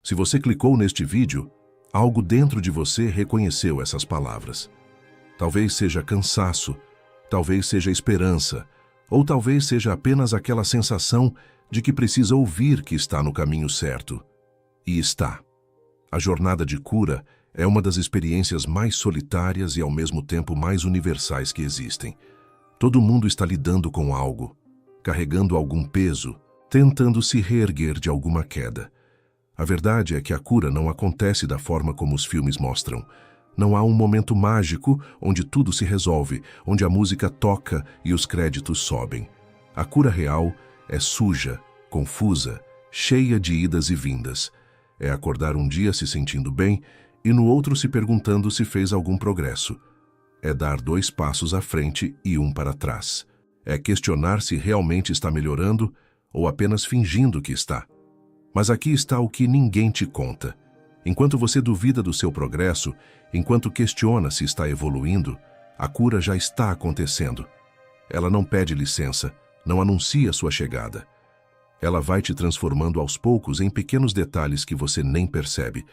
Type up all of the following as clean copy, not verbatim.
Se você clicou neste vídeo, algo dentro de você reconheceu essas palavras. Talvez seja cansaço, talvez seja esperança, ou talvez seja apenas aquela sensação de que precisa ouvir que está no caminho certo. E está. A jornada de cura é uma das experiências mais solitárias e ao mesmo tempo mais universais que existem. Todo mundo está lidando com algo, carregando algum peso, tentando se reerguer de alguma queda. A verdade é que a cura não acontece da forma como os filmes mostram. Não há um momento mágico onde tudo se resolve, onde a música toca e os créditos sobem. A cura real é suja, confusa, cheia de idas e vindas. É acordar um dia se sentindo bem e no outro se perguntando se fez algum progresso. É dar 2 passos à frente e 1 para trás. É questionar se realmente está melhorando ou apenas fingindo que está. Mas aqui está o que ninguém te conta. Enquanto você duvida do seu progresso, enquanto questiona se está evoluindo, a cura já está acontecendo. Ela não pede licença, não anuncia sua chegada. Ela vai te transformando aos poucos em pequenos detalhes que você nem percebe.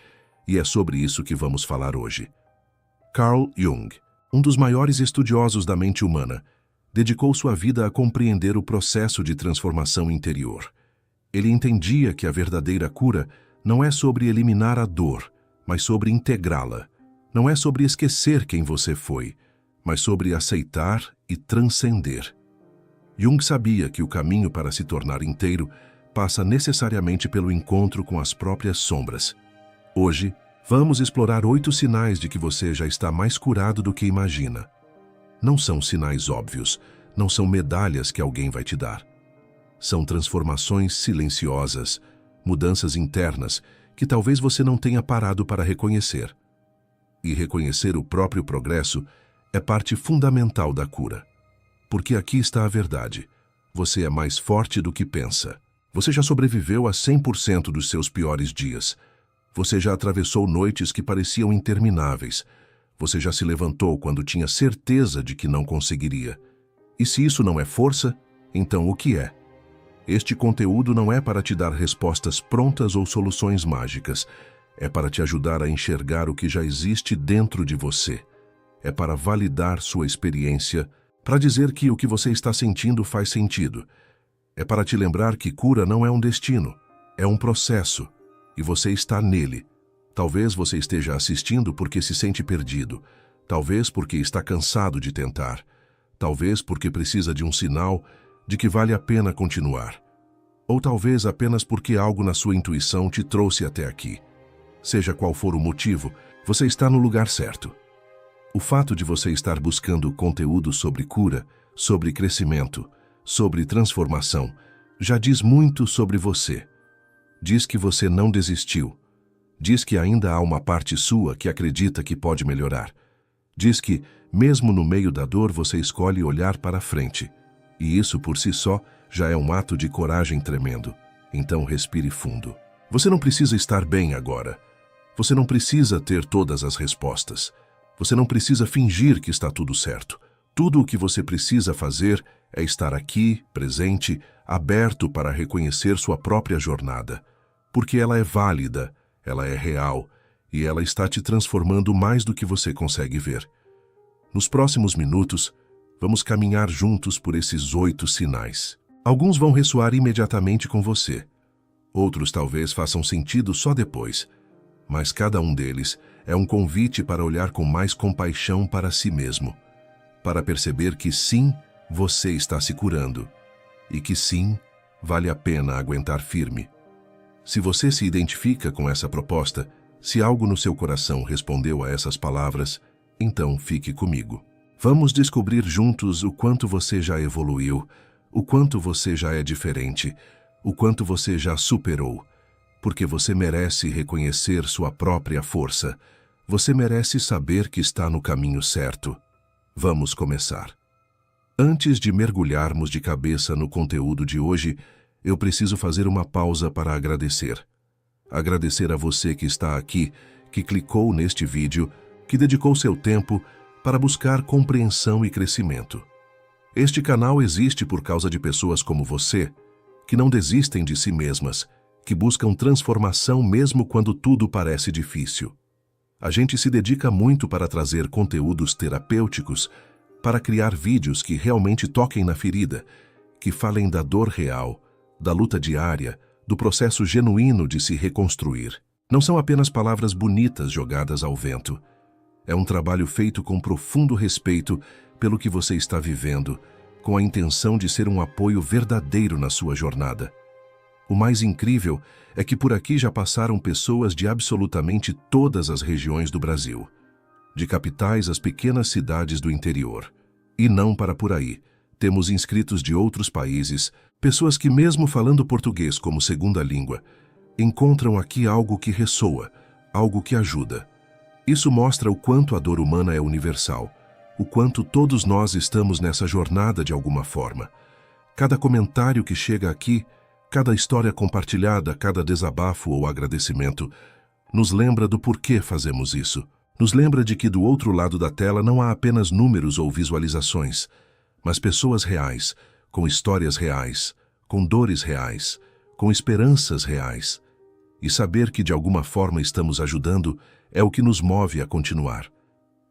E é sobre isso que vamos falar hoje. Carl Jung, um dos maiores estudiosos da mente humana, dedicou sua vida a compreender o processo de transformação interior. Ele entendia que a verdadeira cura não é sobre eliminar a dor, mas sobre integrá-la. Não é sobre esquecer quem você foi, mas sobre aceitar e transcender. Jung sabia que o caminho para se tornar inteiro passa necessariamente pelo encontro com as próprias sombras. Hoje, vamos explorar 8 sinais de que você já está mais curado do que imagina. Não são sinais óbvios, não são medalhas que alguém vai te dar. São transformações silenciosas, mudanças internas que talvez você não tenha parado para reconhecer. E reconhecer o próprio progresso é parte fundamental da cura. Porque aqui está a verdade. Você é mais forte do que pensa. Você já sobreviveu a 100% dos seus piores dias. Você já atravessou noites que pareciam intermináveis. Você já se levantou quando tinha certeza de que não conseguiria. E se isso não é força, então o que é? Este conteúdo não é para te dar respostas prontas ou soluções mágicas. É para te ajudar a enxergar o que já existe dentro de você. É para validar sua experiência, para dizer que o que você está sentindo faz sentido. É para te lembrar que cura não é um destino, é um processo, e você está nele. Talvez você esteja assistindo porque se sente perdido, talvez porque está cansado de tentar, talvez porque precisa de um sinal de que vale a pena continuar, ou talvez apenas porque algo na sua intuição te trouxe até aqui. Seja qual for o motivo, você está no lugar certo. O fato de você estar buscando conteúdo sobre cura, sobre crescimento, sobre transformação, já diz muito sobre você. Diz que você não desistiu. Diz que ainda há uma parte sua que acredita que pode melhorar. Diz que, mesmo no meio da dor, você escolhe olhar para frente. E isso por si só já é um ato de coragem tremendo. Então respire fundo. Você não precisa estar bem agora. Você não precisa ter todas as respostas. Você não precisa fingir que está tudo certo. Tudo o que você precisa fazer é estar aqui, presente, aberto para reconhecer sua própria jornada. Porque ela é válida, ela é real, e ela está te transformando mais do que você consegue ver. Nos próximos minutos, vamos caminhar juntos por esses 8 sinais. Alguns vão ressoar imediatamente com você. Outros talvez façam sentido só depois. Mas cada um deles é um convite para olhar com mais compaixão para si mesmo. Para perceber que sim, você está se curando. E que sim, vale a pena aguentar firme. Se você se identifica com essa proposta, se algo no seu coração respondeu a essas palavras, então fique comigo. Vamos descobrir juntos o quanto você já evoluiu, o quanto você já é diferente, o quanto você já superou. Porque você merece reconhecer sua própria força. Você merece saber que está no caminho certo. Vamos começar. Antes de mergulharmos de cabeça no conteúdo de hoje, eu preciso fazer uma pausa para agradecer. Agradecer a você que está aqui, que clicou neste vídeo, que dedicou seu tempo para buscar compreensão e crescimento. Este canal existe por causa de pessoas como você, que não desistem de si mesmas, que buscam transformação mesmo quando tudo parece difícil. A gente se dedica muito para trazer conteúdos terapêuticos, para criar vídeos que realmente toquem na ferida, que falem da dor real, da luta diária, do processo genuíno de se reconstruir. Não são apenas palavras bonitas jogadas ao vento. É um trabalho feito com profundo respeito pelo que você está vivendo, com a intenção de ser um apoio verdadeiro na sua jornada. O mais incrível é que por aqui já passaram pessoas de absolutamente todas as regiões do Brasil, de capitais às pequenas cidades do interior. E não para por aí. Temos inscritos de outros países, pessoas que mesmo falando português como segunda língua, encontram aqui algo que ressoa, algo que ajuda. Isso mostra o quanto a dor humana é universal, o quanto todos nós estamos nessa jornada de alguma forma. Cada comentário que chega aqui, cada história compartilhada, cada desabafo ou agradecimento, nos lembra do porquê fazemos isso. Nos lembra de que do outro lado da tela não há apenas números ou visualizações, mas pessoas reais, com histórias reais, com dores reais, com esperanças reais. E saber que de alguma forma estamos ajudando é o que nos move a continuar.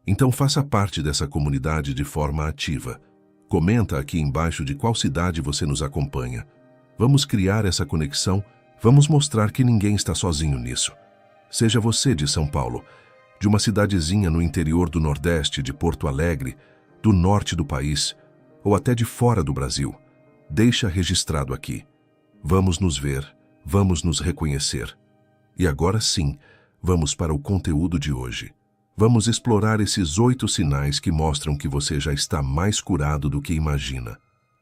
Então faça parte dessa comunidade de forma ativa. Comenta aqui embaixo de qual cidade você nos acompanha. Vamos criar essa conexão, vamos mostrar que ninguém está sozinho nisso. Seja você de São Paulo, de uma cidadezinha no interior do Nordeste, de Porto Alegre, do norte do país, ou até de fora do Brasil, deixa registrado aqui. Vamos nos ver, vamos nos reconhecer. E agora sim, vamos para o conteúdo de hoje. Vamos explorar esses 8 sinais que mostram que você já está mais curado do que imagina.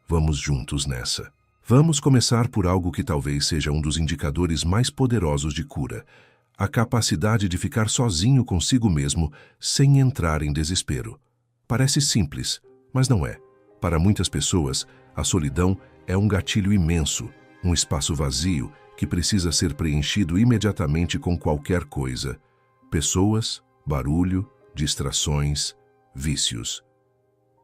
Vamos juntos nessa. Vamos começar por algo que talvez seja um dos indicadores mais poderosos de cura: a capacidade de ficar sozinho consigo mesmo sem entrar em desespero. Parece simples, mas não é. Para muitas pessoas, a solidão é um gatilho imenso, um espaço vazio que precisa ser preenchido imediatamente com qualquer coisa. Pessoas, barulho, distrações, vícios.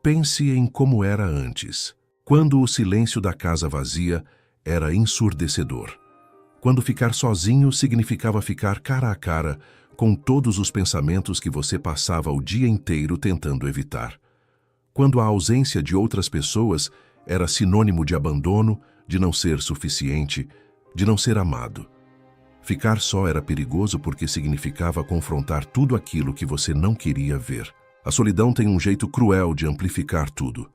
Pense em como era antes, quando o silêncio da casa vazia era ensurdecedor. Quando ficar sozinho significava ficar cara a cara com todos os pensamentos que você passava o dia inteiro tentando evitar. Quando a ausência de outras pessoas era sinônimo de abandono, de não ser suficiente, de não ser amado. Ficar só era perigoso porque significava confrontar tudo aquilo que você não queria ver. A solidão tem um jeito cruel de amplificar tudo.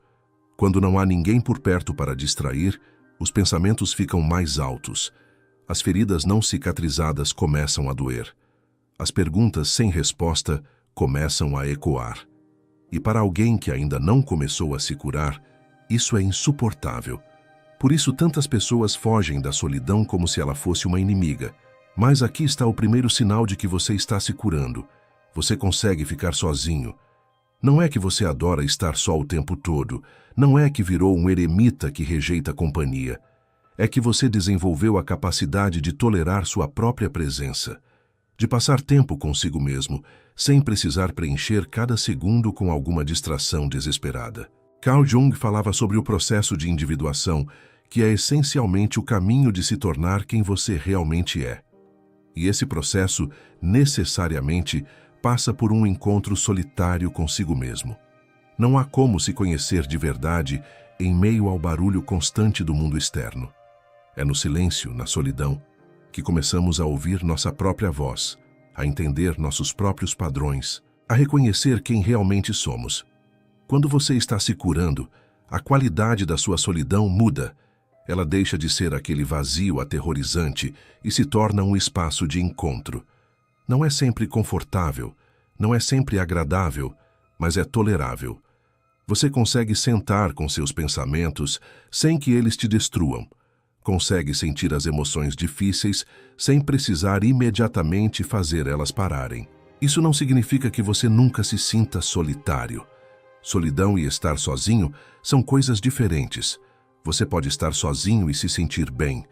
Quando não há ninguém por perto para distrair, os pensamentos ficam mais altos. As feridas não cicatrizadas começam a doer. As perguntas sem resposta começam a ecoar. E para alguém que ainda não começou a se curar, isso é insuportável. Por isso tantas pessoas fogem da solidão como se ela fosse uma inimiga. Mas aqui está o primeiro sinal de que você está se curando. Você consegue ficar sozinho. Não é que você adora estar só o tempo todo. Não é que virou um eremita que rejeita a companhia. É que você desenvolveu a capacidade de tolerar sua própria presença, de passar tempo consigo mesmo, sem precisar preencher cada segundo com alguma distração desesperada. Carl Jung falava sobre o processo de individuação, que é essencialmente o caminho de se tornar quem você realmente é. E esse processo, necessariamente, passa por um encontro solitário consigo mesmo. Não há como se conhecer de verdade em meio ao barulho constante do mundo externo. É no silêncio, na solidão, que começamos a ouvir nossa própria voz, a entender nossos próprios padrões, a reconhecer quem realmente somos. Quando você está se curando, a qualidade da sua solidão muda. Ela deixa de ser aquele vazio aterrorizante e se torna um espaço de encontro. Não é sempre confortável, não é sempre agradável, mas é tolerável. Você consegue sentar com seus pensamentos sem que eles te destruam. Consegue sentir as emoções difíceis sem precisar imediatamente fazer elas pararem. Isso não significa que você nunca se sinta solitário. Solidão e estar sozinho são coisas diferentes. Você pode estar sozinho e se sentir bem.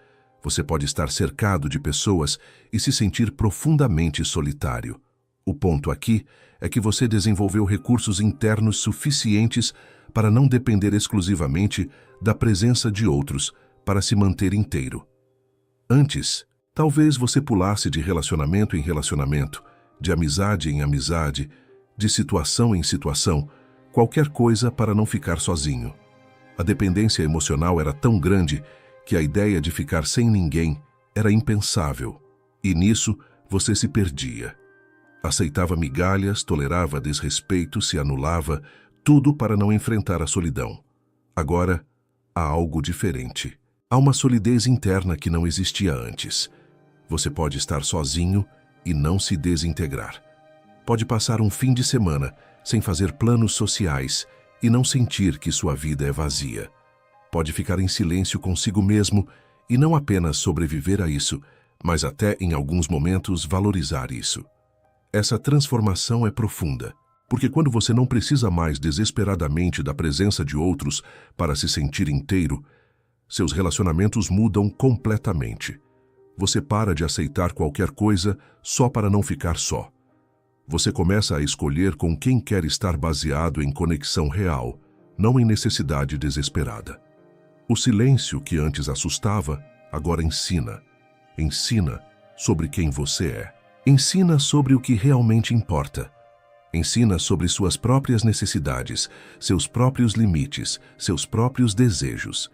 Você pode estar cercado de pessoas e se sentir profundamente solitário. O ponto aqui é que você desenvolveu recursos internos suficientes para não depender exclusivamente da presença de outros para se manter inteiro. Antes, Talvez você pulasse de relacionamento em relacionamento, de amizade em amizade, de situação em situação, qualquer coisa para não ficar sozinho. A dependência emocional era tão grande que a ideia de ficar sem ninguém era impensável, e nisso você se perdia. Aceitava migalhas, tolerava desrespeito, se anulava, tudo para não enfrentar a solidão. Agora, há algo diferente. Há uma solidez interna que não existia antes. Você pode estar sozinho e não se desintegrar. Pode passar um fim de semana sem fazer planos sociais e não sentir que sua vida é vazia. Pode ficar em silêncio consigo mesmo e não apenas sobreviver a isso, mas até em alguns momentos valorizar isso. Essa transformação é profunda, porque quando você não precisa mais desesperadamente da presença de outros para se sentir inteiro, seus relacionamentos mudam completamente. Você para de aceitar qualquer coisa só para não ficar só. Você começa a escolher com quem quer estar baseado em conexão real, não em necessidade desesperada. O silêncio que antes assustava, agora ensina. Ensina sobre quem você é. Ensina sobre o que realmente importa. Ensina sobre suas próprias necessidades, seus próprios limites, seus próprios desejos.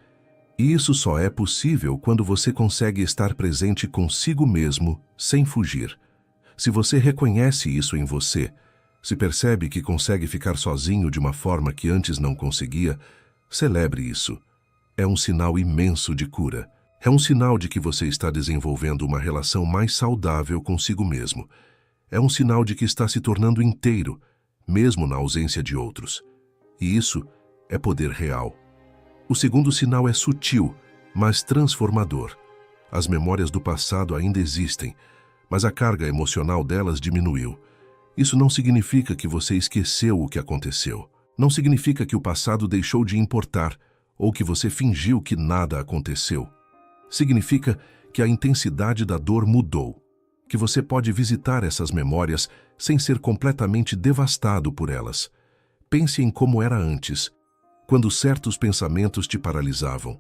E isso só é possível quando você consegue estar presente consigo mesmo, sem fugir. Se você reconhece isso em você, se percebe que consegue ficar sozinho de uma forma que antes não conseguia, celebre isso. É um sinal imenso de cura. É um sinal de que você está desenvolvendo uma relação mais saudável consigo mesmo. É um sinal de que está se tornando inteiro, mesmo na ausência de outros. E isso é poder real. O segundo sinal é sutil, mas transformador. As memórias do passado ainda existem, mas a carga emocional delas diminuiu. Isso não significa que você esqueceu o que aconteceu. Não significa que o passado deixou de importar ou que você fingiu que nada aconteceu. Significa que a intensidade da dor mudou, que você pode visitar essas memórias sem ser completamente devastado por elas. Pense em como era antes, quando certos pensamentos te paralisavam.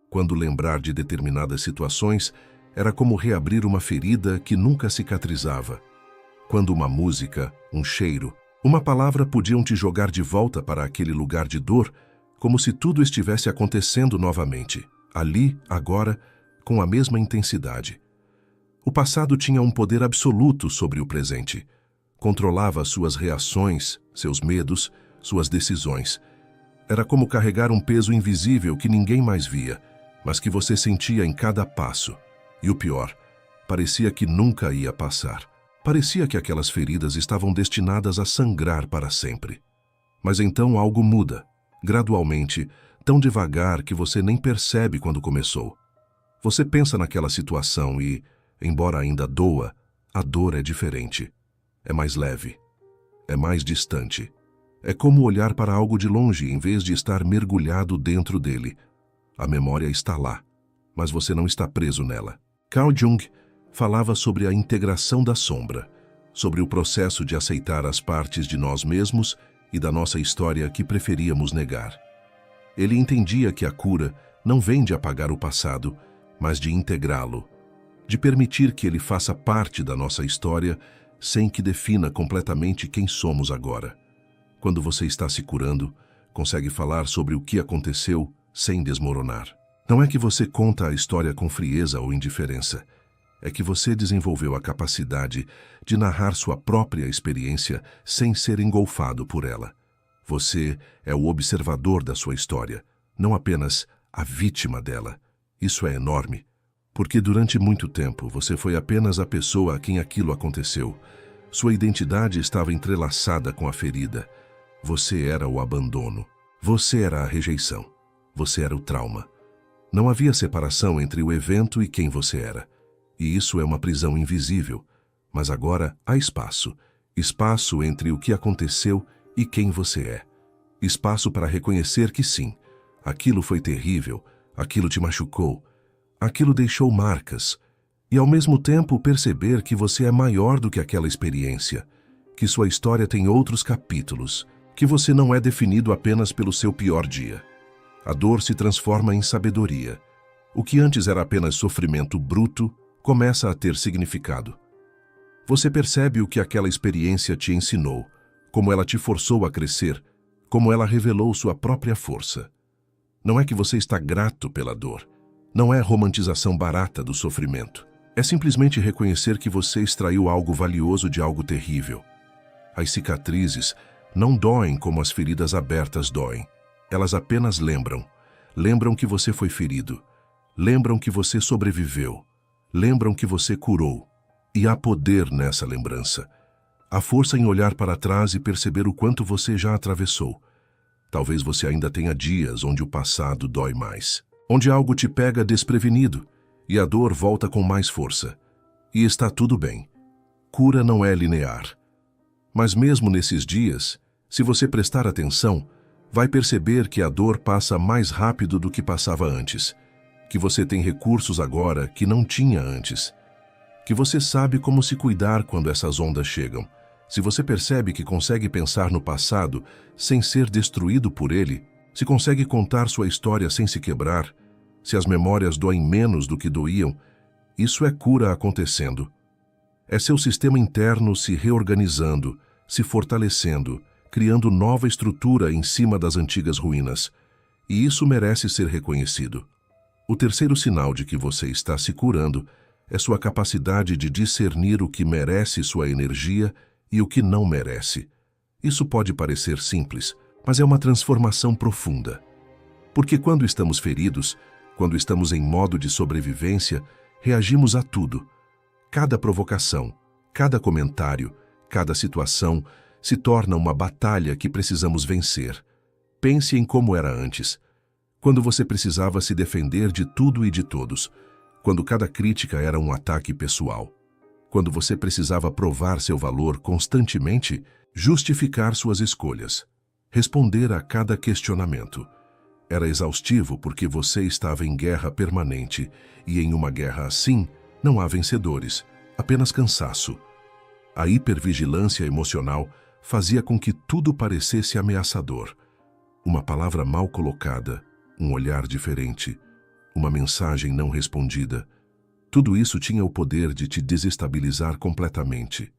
Quando lembrar de determinadas situações era como reabrir uma ferida que nunca cicatrizava. Quando uma música, um cheiro, uma palavra podiam te jogar de volta para aquele lugar de dor, como se tudo estivesse acontecendo novamente, ali, agora, com a mesma intensidade. O passado tinha um poder absoluto sobre o presente. Controlava suas reações, seus medos, suas decisões. Era como carregar um peso invisível que ninguém mais via, mas que você sentia em cada passo. E o pior, parecia que nunca ia passar. Parecia que aquelas feridas estavam destinadas a sangrar para sempre. Mas então algo muda, gradualmente, tão devagar que você nem percebe quando começou. Você pensa naquela situação e, embora ainda doa, a dor é diferente. É mais leve. É mais distante. É como olhar para algo de longe em vez de estar mergulhado dentro dele. A memória está lá, mas você não está preso nela. Carl Jung falava sobre a integração da sombra, sobre o processo de aceitar as partes de nós mesmos e da nossa história que preferíamos negar. Ele entendia que a cura não vem de apagar o passado, mas de integrá-lo, de permitir que ele faça parte da nossa história sem que defina completamente quem somos agora. Quando você está se curando, consegue falar sobre o que aconteceu sem desmoronar. Não é que você conta a história com frieza ou indiferença, é que você desenvolveu a capacidade de narrar sua própria experiência sem ser engolfado por ela. Você é o observador da sua história, não apenas a vítima dela. Isso é enorme, porque durante muito tempo você foi apenas a pessoa a quem aquilo aconteceu. Sua identidade estava entrelaçada com a ferida. Você era o abandono. Você era a rejeição. Você era o trauma. Não havia separação entre o evento e quem você era. E isso é uma prisão invisível. Mas agora há espaço. Espaço entre o que aconteceu e quem você é. Espaço para reconhecer que sim, aquilo foi terrível, aquilo te machucou, aquilo deixou marcas. E ao mesmo tempo perceber que você é maior do que aquela experiência, que sua história tem outros capítulos, que você não é definido apenas pelo seu pior dia. A dor se transforma em sabedoria. O que antes era apenas sofrimento bruto, começa a ter significado. Você percebe o que aquela experiência te ensinou, como ela te forçou a crescer, como ela revelou sua própria força. Não é que você está grato pela dor. Não é romantização barata do sofrimento. É simplesmente reconhecer que você extraiu algo valioso de algo terrível. As cicatrizes não doem como as feridas abertas doem. Elas apenas lembram. Lembram que você foi ferido. Lembram que você sobreviveu. Lembram que você curou. E há poder nessa lembrança. Há força em olhar para trás e perceber o quanto você já atravessou. Talvez você ainda tenha dias onde o passado dói mais. Onde algo te pega desprevenido e a dor volta com mais força. E está tudo bem. Cura não é linear. Mas mesmo nesses dias, se você prestar atenção, vai perceber que a dor passa mais rápido do que passava antes. Que você tem recursos agora que não tinha antes. Que você sabe como se cuidar quando essas ondas chegam. Se você percebe que consegue pensar no passado sem ser destruído por ele, se consegue contar sua história sem se quebrar, se as memórias doem menos do que doíam, isso é cura acontecendo. É seu sistema interno se reorganizando, se fortalecendo, criando nova estrutura em cima das antigas ruínas. E isso merece ser reconhecido. O terceiro sinal de que você está se curando é sua capacidade de discernir o que merece sua energia e o que não merece. Isso pode parecer simples, mas é uma transformação profunda. Porque quando estamos feridos, quando estamos em modo de sobrevivência, reagimos a tudo. Cada provocação, cada comentário, cada situação se torna uma batalha que precisamos vencer. Pense em como era antes. Quando você precisava se defender de tudo e de todos. Quando cada crítica era um ataque pessoal. Quando você precisava provar seu valor constantemente, justificar suas escolhas, responder a cada questionamento. Era exaustivo porque você estava em guerra permanente, e em uma guerra assim, não há vencedores, apenas cansaço. A hipervigilância emocional fazia com que tudo parecesse ameaçador. Uma palavra mal colocada, um olhar diferente, uma mensagem não respondida. Tudo isso tinha o poder de te desestabilizar completamente.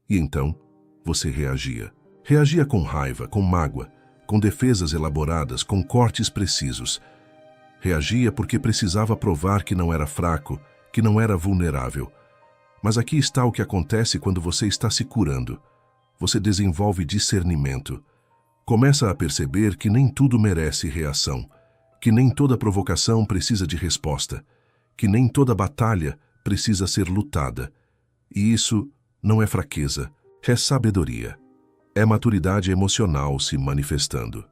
E então, você reagia. Reagia com raiva, com mágoa, com defesas elaboradas, com cortes precisos. Reagia porque precisava provar que não era fraco, que não era vulnerável. Mas aqui está o que acontece quando você está se curando. Você desenvolve discernimento. Começa a perceber que nem tudo merece reação, que nem toda provocação precisa de resposta, que nem toda batalha precisa ser lutada. E isso não é fraqueza, é sabedoria. É maturidade emocional se manifestando.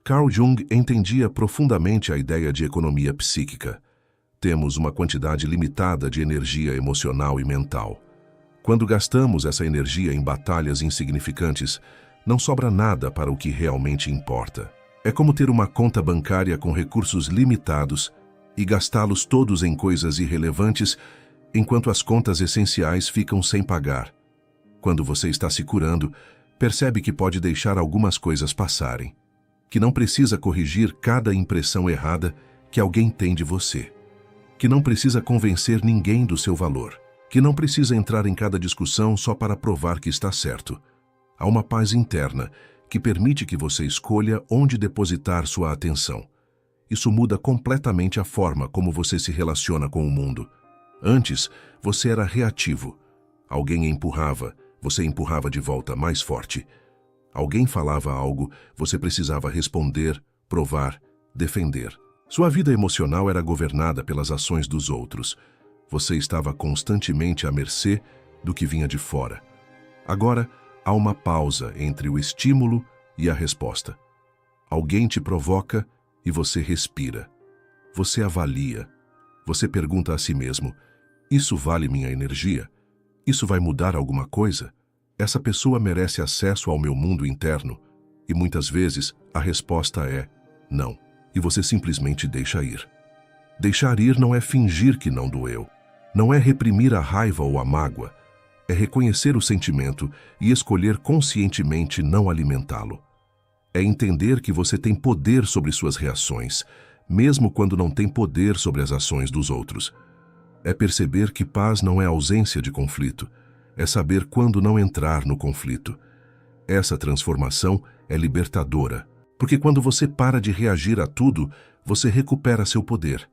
Carl Jung entendia profundamente a ideia de economia psíquica. Temos uma quantidade limitada de energia emocional e mental. Quando gastamos essa energia em batalhas insignificantes, não sobra nada para o que realmente importa. É como ter uma conta bancária com recursos limitados e gastá-los todos em coisas irrelevantes, enquanto as contas essenciais ficam sem pagar. Quando você está se curando, percebe que pode deixar algumas coisas passarem, que não precisa corrigir cada impressão errada que alguém tem de você, que não precisa convencer ninguém do seu valor, que não precisa entrar em cada discussão só para provar que está certo. Há uma paz interna que permite que você escolha onde depositar sua atenção. Isso muda completamente a forma como você se relaciona com o mundo. Antes, você era reativo. Alguém empurrava, você empurrava de volta mais forte. Alguém falava algo, você precisava responder, provar, defender. Sua vida emocional era governada pelas ações dos outros. Você estava constantemente à mercê do que vinha de fora. Agora, há uma pausa entre o estímulo e a resposta. Alguém te provoca e você respira. Você avalia. Você pergunta a si mesmo: isso vale minha energia? Isso vai mudar alguma coisa? Essa pessoa merece acesso ao meu mundo interno? E muitas vezes a resposta é não. E você simplesmente deixa ir. Deixar ir não é fingir que não doeu. Não é reprimir a raiva ou a mágoa. É reconhecer o sentimento e escolher conscientemente não alimentá-lo. É entender que você tem poder sobre suas reações, mesmo quando não tem poder sobre as ações dos outros. É perceber que paz não é ausência de conflito, é saber quando não entrar no conflito. Essa transformação é libertadora, porque quando você para de reagir a tudo, você recupera seu poder.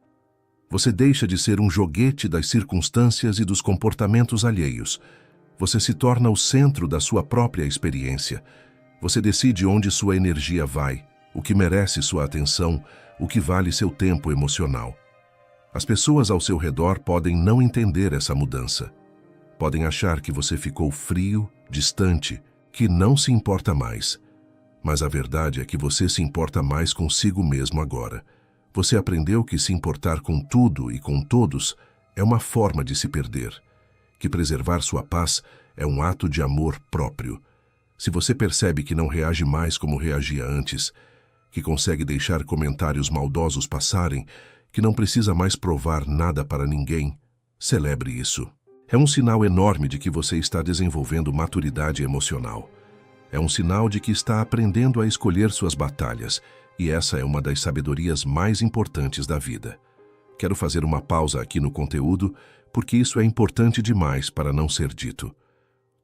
Você deixa de ser um joguete das circunstâncias e dos comportamentos alheios. Você se torna o centro da sua própria experiência. Você decide onde sua energia vai, o que merece sua atenção, o que vale seu tempo emocional. As pessoas ao seu redor podem não entender essa mudança. Podem achar que você ficou frio, distante, que não se importa mais. Mas a verdade é que você se importa mais consigo mesmo agora. Você aprendeu que se importar com tudo e com todos é uma forma de se perder. Que preservar sua paz é um ato de amor próprio. Se você percebe que não reage mais como reagia antes, que consegue deixar comentários maldosos passarem, que não precisa mais provar nada para ninguém, celebre isso. É um sinal enorme de que você está desenvolvendo maturidade emocional. É um sinal de que está aprendendo a escolher suas batalhas, e essa é uma das sabedorias mais importantes da vida. Quero fazer uma pausa aqui no conteúdo, porque isso é importante demais para não ser dito.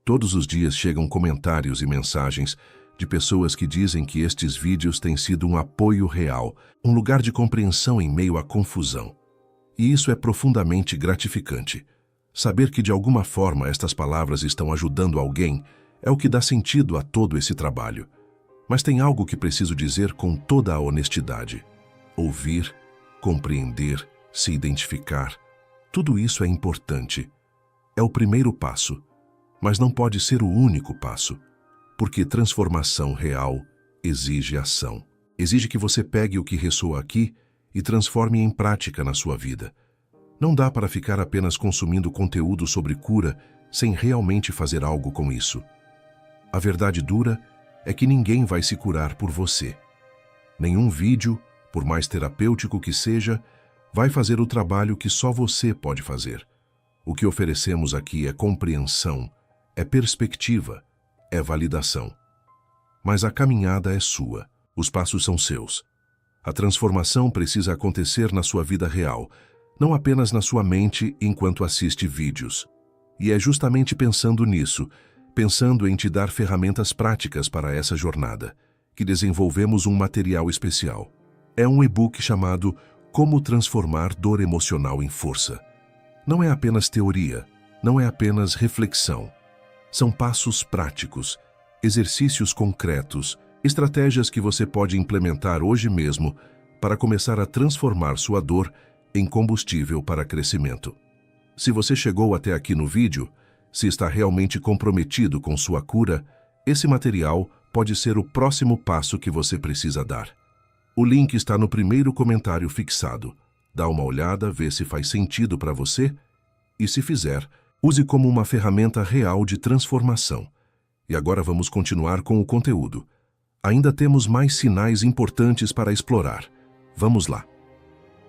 Todos os dias chegam comentários e mensagens de pessoas que dizem que estes vídeos têm sido um apoio real, um lugar de compreensão em meio à confusão. E isso é profundamente gratificante. Saber que de alguma forma estas palavras estão ajudando alguém é o que dá sentido a todo esse trabalho. Mas tem algo que preciso dizer com toda a honestidade. Ouvir, compreender, se identificar, tudo isso é importante. É o primeiro passo, mas não pode ser o único passo. Porque transformação real exige ação. Exige que você pegue o que ressoa aqui e transforme em prática na sua vida. Não dá para ficar apenas consumindo conteúdo sobre cura sem realmente fazer algo com isso. A verdade dura é que ninguém vai se curar por você. Nenhum vídeo, por mais terapêutico que seja, vai fazer o trabalho que só você pode fazer. O que oferecemos aqui é compreensão, é perspectiva, é validação. Mas a caminhada é sua, os passos são seus. A transformação precisa acontecer na sua vida real, não apenas na sua mente enquanto assiste vídeos. E é justamente pensando nisso, pensando em te dar ferramentas práticas para essa jornada, que desenvolvemos um material especial. É um e-book chamado Como Transformar Dor Emocional em Força. Não é apenas teoria, não é apenas reflexão. São passos práticos, exercícios concretos, estratégias que você pode implementar hoje mesmo para começar a transformar sua dor em combustível para crescimento. Se você chegou até aqui no vídeo, se está realmente comprometido com sua cura, esse material pode ser o próximo passo que você precisa dar. O link está no primeiro comentário fixado. Dá uma olhada, vê se faz sentido para você e, se fizer, use como uma ferramenta real de transformação. E agora vamos continuar com o conteúdo. Ainda temos mais sinais importantes para explorar. Vamos lá.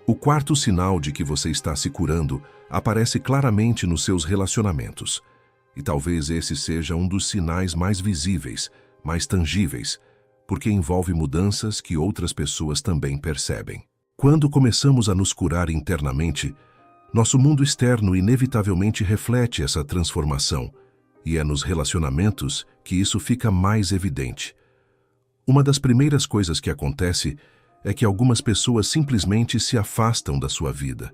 O quarto sinal de que você está se curando aparece claramente nos seus relacionamentos. E talvez esse seja um dos sinais mais visíveis, mais tangíveis, porque envolve mudanças que outras pessoas também percebem. Quando começamos a nos curar internamente, nosso mundo externo inevitavelmente reflete essa transformação, e é nos relacionamentos que isso fica mais evidente. Uma das primeiras coisas que acontece é que algumas pessoas simplesmente se afastam da sua vida.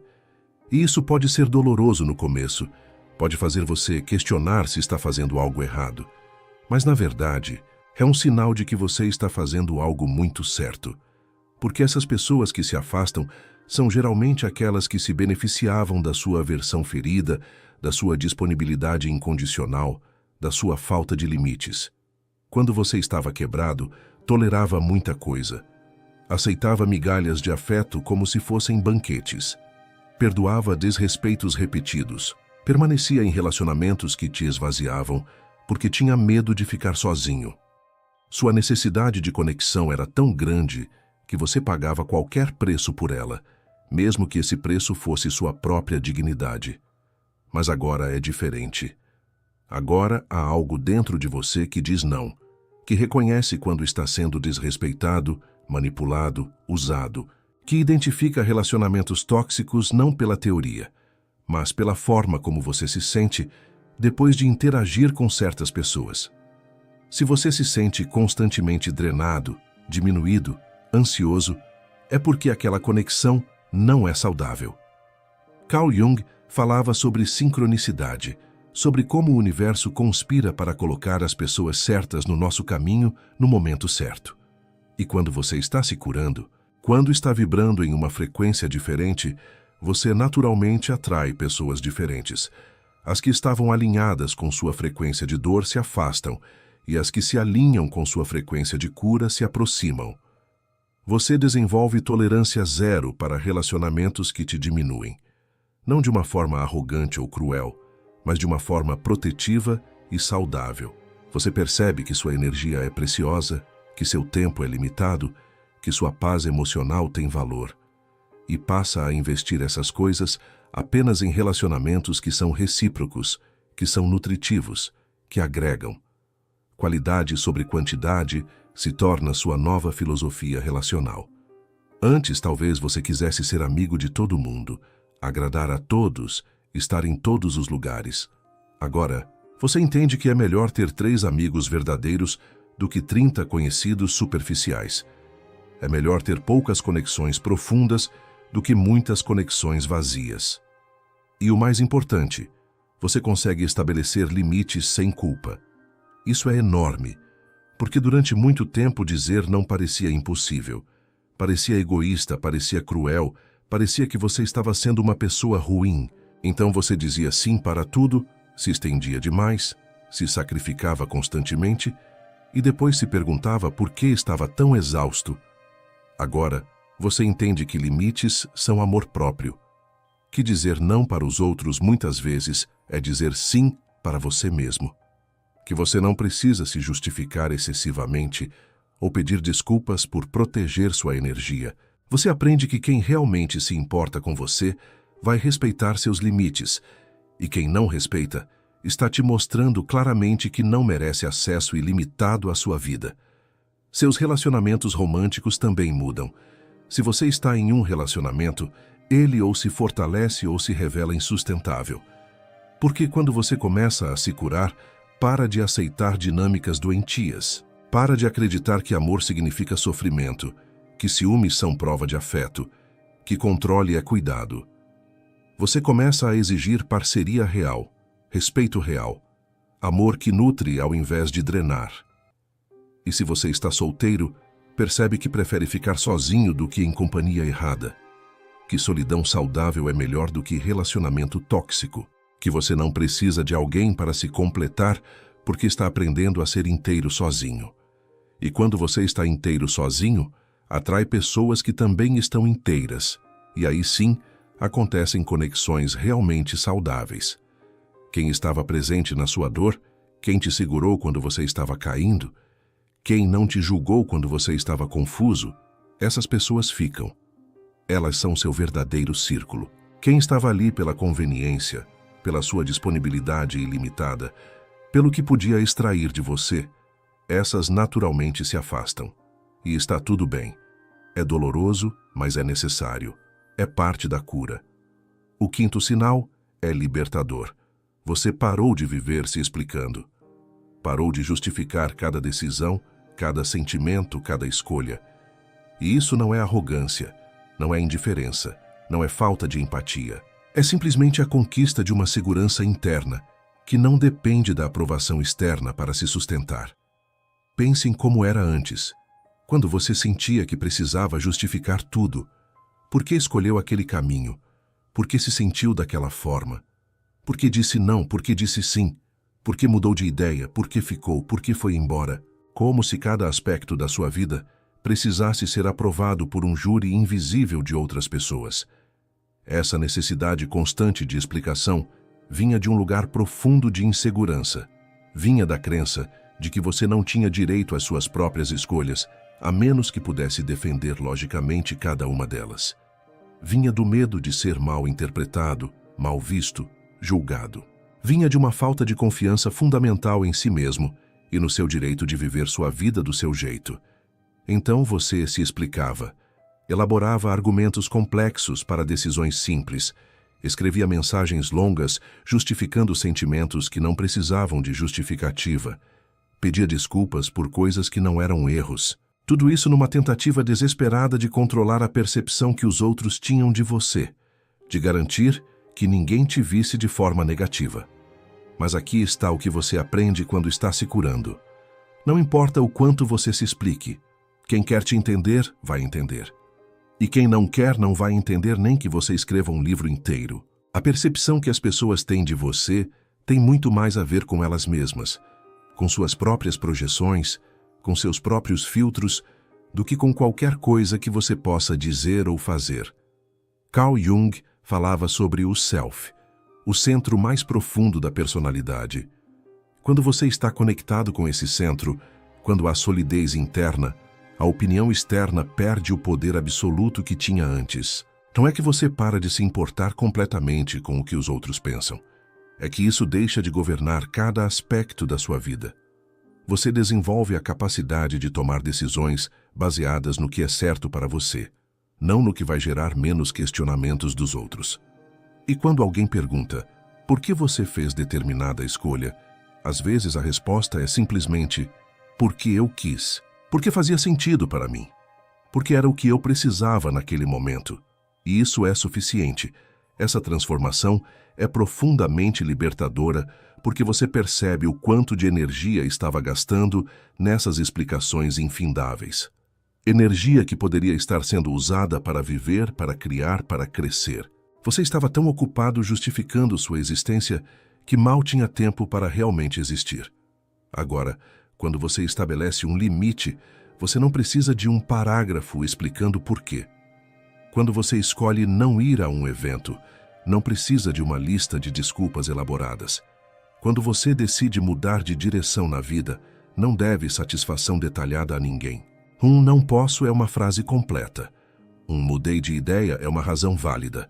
E isso pode ser doloroso no começo, pode fazer você questionar se está fazendo algo errado. Mas, na verdade, é um sinal de que você está fazendo algo muito certo. Porque essas pessoas que se afastam são geralmente aquelas que se beneficiavam da sua aversão ferida, da sua disponibilidade incondicional, da sua falta de limites. Quando você estava quebrado, tolerava muita coisa. Aceitava migalhas de afeto como se fossem banquetes. Perdoava desrespeitos repetidos. Permanecia em relacionamentos que te esvaziavam porque tinha medo de ficar sozinho. Sua necessidade de conexão era tão grande que você pagava qualquer preço por ela, mesmo que esse preço fosse sua própria dignidade. Mas agora é diferente. Agora há algo dentro de você que diz não, que reconhece quando está sendo desrespeitado, manipulado, usado, que identifica relacionamentos tóxicos não pela teoria, mas pela forma como você se sente depois de interagir com certas pessoas. Se você se sente constantemente drenado, diminuído, ansioso, é porque aquela conexão não é saudável. Carl Jung falava sobre sincronicidade, sobre como o universo conspira para colocar as pessoas certas no nosso caminho no momento certo. E quando você está se curando, quando está vibrando em uma frequência diferente, você naturalmente atrai pessoas diferentes. As que estavam alinhadas com sua frequência de dor se afastam, e as que se alinham com sua frequência de cura se aproximam. Você desenvolve tolerância zero para relacionamentos que te diminuem. Não de uma forma arrogante ou cruel, mas de uma forma protetiva e saudável. Você percebe que sua energia é preciosa, que seu tempo é limitado, que sua paz emocional tem valor. E passa a investir essas coisas apenas em relacionamentos que são recíprocos, que são nutritivos, que agregam. Qualidade sobre quantidade se torna sua nova filosofia relacional. Antes, talvez você quisesse ser amigo de todo mundo, agradar a todos, estar em todos os lugares. Agora, você entende que é melhor ter 3 amigos verdadeiros do que 30 conhecidos superficiais. É melhor ter poucas conexões profundas do que muitas conexões vazias. E o mais importante, você consegue estabelecer limites sem culpa. Isso é enorme, porque durante muito tempo dizer não parecia impossível. Parecia egoísta, parecia cruel, parecia que você estava sendo uma pessoa ruim. Então você dizia sim para tudo, se estendia demais, se sacrificava constantemente e depois se perguntava por que estava tão exausto. Agora, você entende que limites são amor próprio, que dizer não para os outros muitas vezes é dizer sim para você mesmo, que você não precisa se justificar excessivamente ou pedir desculpas por proteger sua energia. Você aprende que quem realmente se importa com você vai respeitar seus limites, e quem não respeita está te mostrando claramente que não merece acesso ilimitado à sua vida. Seus relacionamentos românticos também mudam. Se você está em um relacionamento, ele ou se fortalece ou se revela insustentável. Porque quando você começa a se curar, para de aceitar dinâmicas doentias. Para de acreditar que amor significa sofrimento, que ciúmes são prova de afeto, que controle é cuidado. Você começa a exigir parceria real, respeito real, amor que nutre ao invés de drenar. E se você está solteiro, percebe que prefere ficar sozinho do que em companhia errada, que solidão saudável é melhor do que relacionamento tóxico, que você não precisa de alguém para se completar porque está aprendendo a ser inteiro sozinho. E quando você está inteiro sozinho, atrai pessoas que também estão inteiras, e aí sim acontecem conexões realmente saudáveis. Quem estava presente na sua dor, quem te segurou quando você estava caindo, quem não te julgou quando você estava confuso, essas pessoas ficam. Elas são seu verdadeiro círculo. Quem estava ali pela conveniência, pela sua disponibilidade ilimitada, pelo que podia extrair de você, essas naturalmente se afastam. E está tudo bem. É doloroso, mas é necessário. É parte da cura. O quinto sinal é libertador. Você parou de viver se explicando. Parou de justificar cada decisão, cada sentimento, cada escolha. E isso não é arrogância, não é indiferença, não é falta de empatia. É simplesmente a conquista de uma segurança interna, que não depende da aprovação externa para se sustentar. Pense em como era antes, quando você sentia que precisava justificar tudo. Por que escolheu aquele caminho? Por que se sentiu daquela forma? Por que disse não? Por que disse sim? Por que mudou de ideia? Por que ficou? Por que foi embora? Como se cada aspecto da sua vida precisasse ser aprovado por um júri invisível de outras pessoas. Essa necessidade constante de explicação vinha de um lugar profundo de insegurança. Vinha da crença de que você não tinha direito às suas próprias escolhas, a menos que pudesse defender logicamente cada uma delas. Vinha do medo de ser mal interpretado, mal visto, julgado. Vinha de uma falta de confiança fundamental em si mesmo e no seu direito de viver sua vida do seu jeito. Então você se explicava, elaborava argumentos complexos para decisões simples, Escrevia mensagens longas justificando sentimentos que não precisavam de justificativa. Pedia desculpas por coisas que não eram erros. Tudo isso numa tentativa desesperada de controlar a percepção que os outros tinham de você, de garantir que ninguém te visse de forma negativa. Mas aqui está o que você aprende quando está se curando. Não importa o quanto você se explique. Quem quer te entender, vai entender. E quem não quer, não vai entender nem que você escreva um livro inteiro. A percepção que as pessoas têm de você tem muito mais a ver com elas mesmas, com suas próprias projeções, com seus próprios filtros, do que com qualquer coisa que você possa dizer ou fazer. Carl Jung falava sobre o self, o centro mais profundo da personalidade. Quando você está conectado com esse centro, quando há solidez interna, a opinião externa perde o poder absoluto que tinha antes. Não é que você para de se importar completamente com o que os outros pensam. É que isso deixa de governar cada aspecto da sua vida. Você desenvolve a capacidade de tomar decisões baseadas no que é certo para você, não no que vai gerar menos questionamentos dos outros. E quando alguém pergunta, por que você fez determinada escolha? Às vezes a resposta é simplesmente, porque eu quis, porque fazia sentido para mim, porque era o que eu precisava naquele momento. E isso é suficiente. Essa transformação é profundamente libertadora porque você percebe o quanto de energia estava gastando nessas explicações infindáveis. Energia que poderia estar sendo usada para viver, para criar, para crescer. Você estava tão ocupado justificando sua existência que mal tinha tempo para realmente existir. Agora, quando você estabelece um limite, você não precisa de um parágrafo explicando por quê. Quando você escolhe não ir a um evento, não precisa de uma lista de desculpas elaboradas. Quando você decide mudar de direção na vida, não deve satisfação detalhada a ninguém. Um não posso é uma frase completa. Um mudei de ideia é uma razão válida.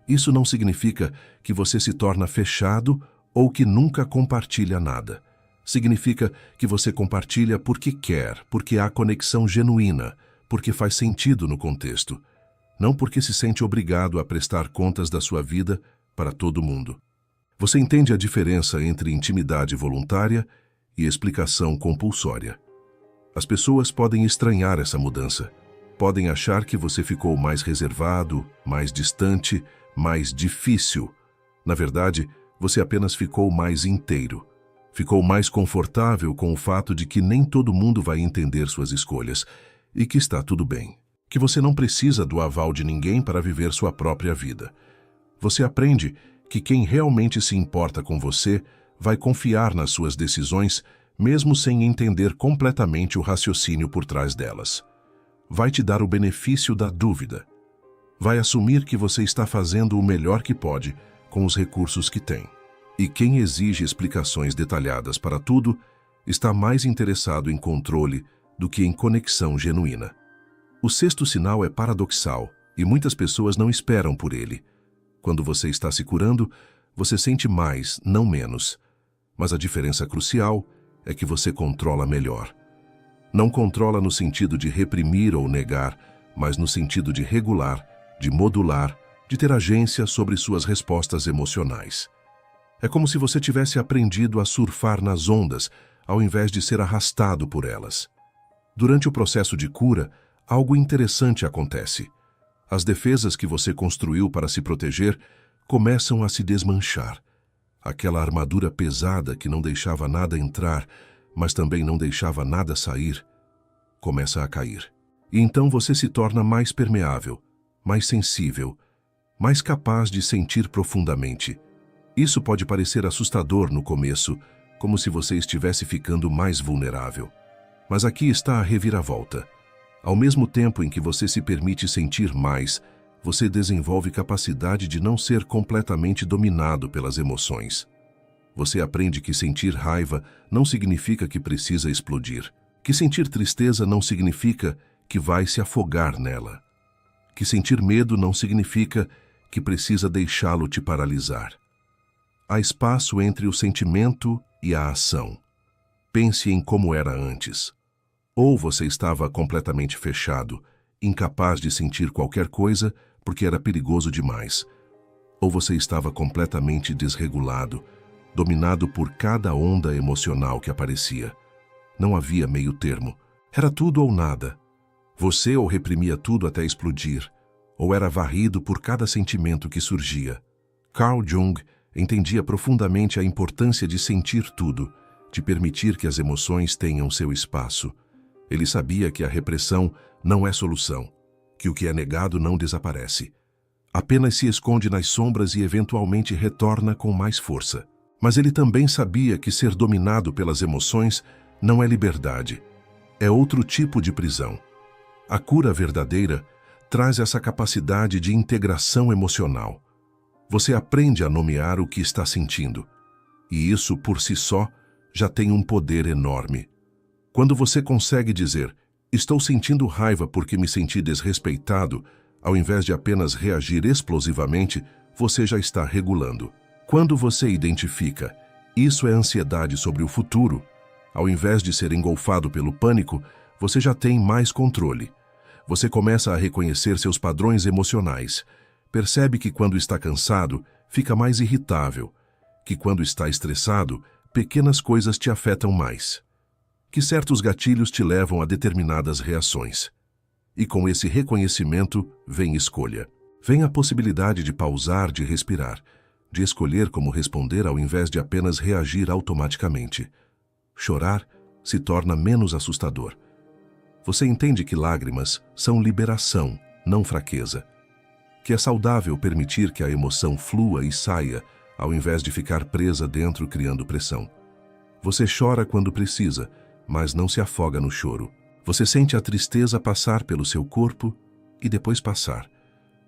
Isso não significa que você se torna fechado ou que nunca compartilha nada. Significa que você compartilha porque quer, porque há conexão genuína, porque faz sentido no contexto. Não porque se sente obrigado a prestar contas da sua vida para todo mundo. Você entende a diferença entre intimidade voluntária e explicação compulsória. As pessoas podem estranhar essa mudança. Podem achar que você ficou mais reservado, mais distante, mais difícil. Na verdade, você apenas ficou mais inteiro. Ficou mais confortável com o fato de que nem todo mundo vai entender suas escolhas e que está tudo bem. Que você não precisa do aval de ninguém para viver sua própria vida. Você aprende que quem realmente se importa com você vai confiar nas suas decisões, mesmo sem entender completamente o raciocínio por trás delas. Vai te dar o benefício da dúvida. Vai assumir que você está fazendo o melhor que pode com os recursos que tem. E quem exige explicações detalhadas para tudo está mais interessado em controle do que em conexão genuína. O sexto sinal é paradoxal e muitas pessoas não esperam por ele. Quando você está se curando, você sente mais, não menos. Mas a diferença crucial é que você controla melhor. Não controla no sentido de reprimir ou negar, mas no sentido de regular, de modular, de ter agência sobre suas respostas emocionais. É como se você tivesse aprendido a surfar nas ondas, ao invés de ser arrastado por elas. Durante o processo de cura, algo interessante acontece. As defesas que você construiu para se proteger começam a se desmanchar. Aquela armadura pesada que não deixava nada entrar, mas também não deixava nada sair, começa a cair. E então você se torna mais permeável, mais sensível, mais capaz de sentir profundamente. Isso pode parecer assustador no começo, como se você estivesse ficando mais vulnerável. Mas aqui está a reviravolta. Ao mesmo tempo em que você se permite sentir mais, você desenvolve capacidade de não ser completamente dominado pelas emoções. Você aprende que sentir raiva não significa que precisa explodir. Que sentir tristeza não significa que vai se afogar nela. Que sentir medo não significa que precisa deixá-lo te paralisar. Há espaço entre o sentimento e a ação. Pense em como era antes. Ou você estava completamente fechado, incapaz de sentir qualquer coisa porque era perigoso demais. ou você estava completamente desregulado, dominado por cada onda emocional que aparecia. Não havia meio termo. Era tudo ou nada. Você ou reprimia tudo até explodir, ou era varrido por cada sentimento que surgia. Carl Jung entendia profundamente a importância de sentir tudo, de permitir que as emoções tenham seu espaço. Ele sabia que a repressão não é solução, que o que é negado não desaparece. Apenas se esconde nas sombras e eventualmente retorna com mais força. Mas ele também sabia que ser dominado pelas emoções não é liberdade. É outro tipo de prisão. A cura verdadeira traz essa capacidade de integração emocional. Você aprende a nomear o que está sentindo. E isso, por si só, já tem um poder enorme. Quando você consegue dizer, estou sentindo raiva porque me senti desrespeitado, ao invés de apenas reagir explosivamente, você já está regulando. Quando você identifica, isso é ansiedade sobre o futuro, ao invés de ser engolfado pelo pânico, você já tem mais controle. Você começa a reconhecer seus padrões emocionais. Percebe que quando está cansado, fica mais irritável. Que quando está estressado, pequenas coisas te afetam mais. Que certos gatilhos te levam a determinadas reações. E com esse reconhecimento vem escolha. Vem a possibilidade de pausar, de respirar, de escolher como responder ao invés de apenas reagir automaticamente. Chorar se torna menos assustador. Você entende que lágrimas são liberação, não fraqueza. Que é saudável permitir que a emoção flua e saia, ao invés de ficar presa dentro criando pressão. Você chora quando precisa, mas não se afoga no choro. Você sente a tristeza passar pelo seu corpo e depois passar,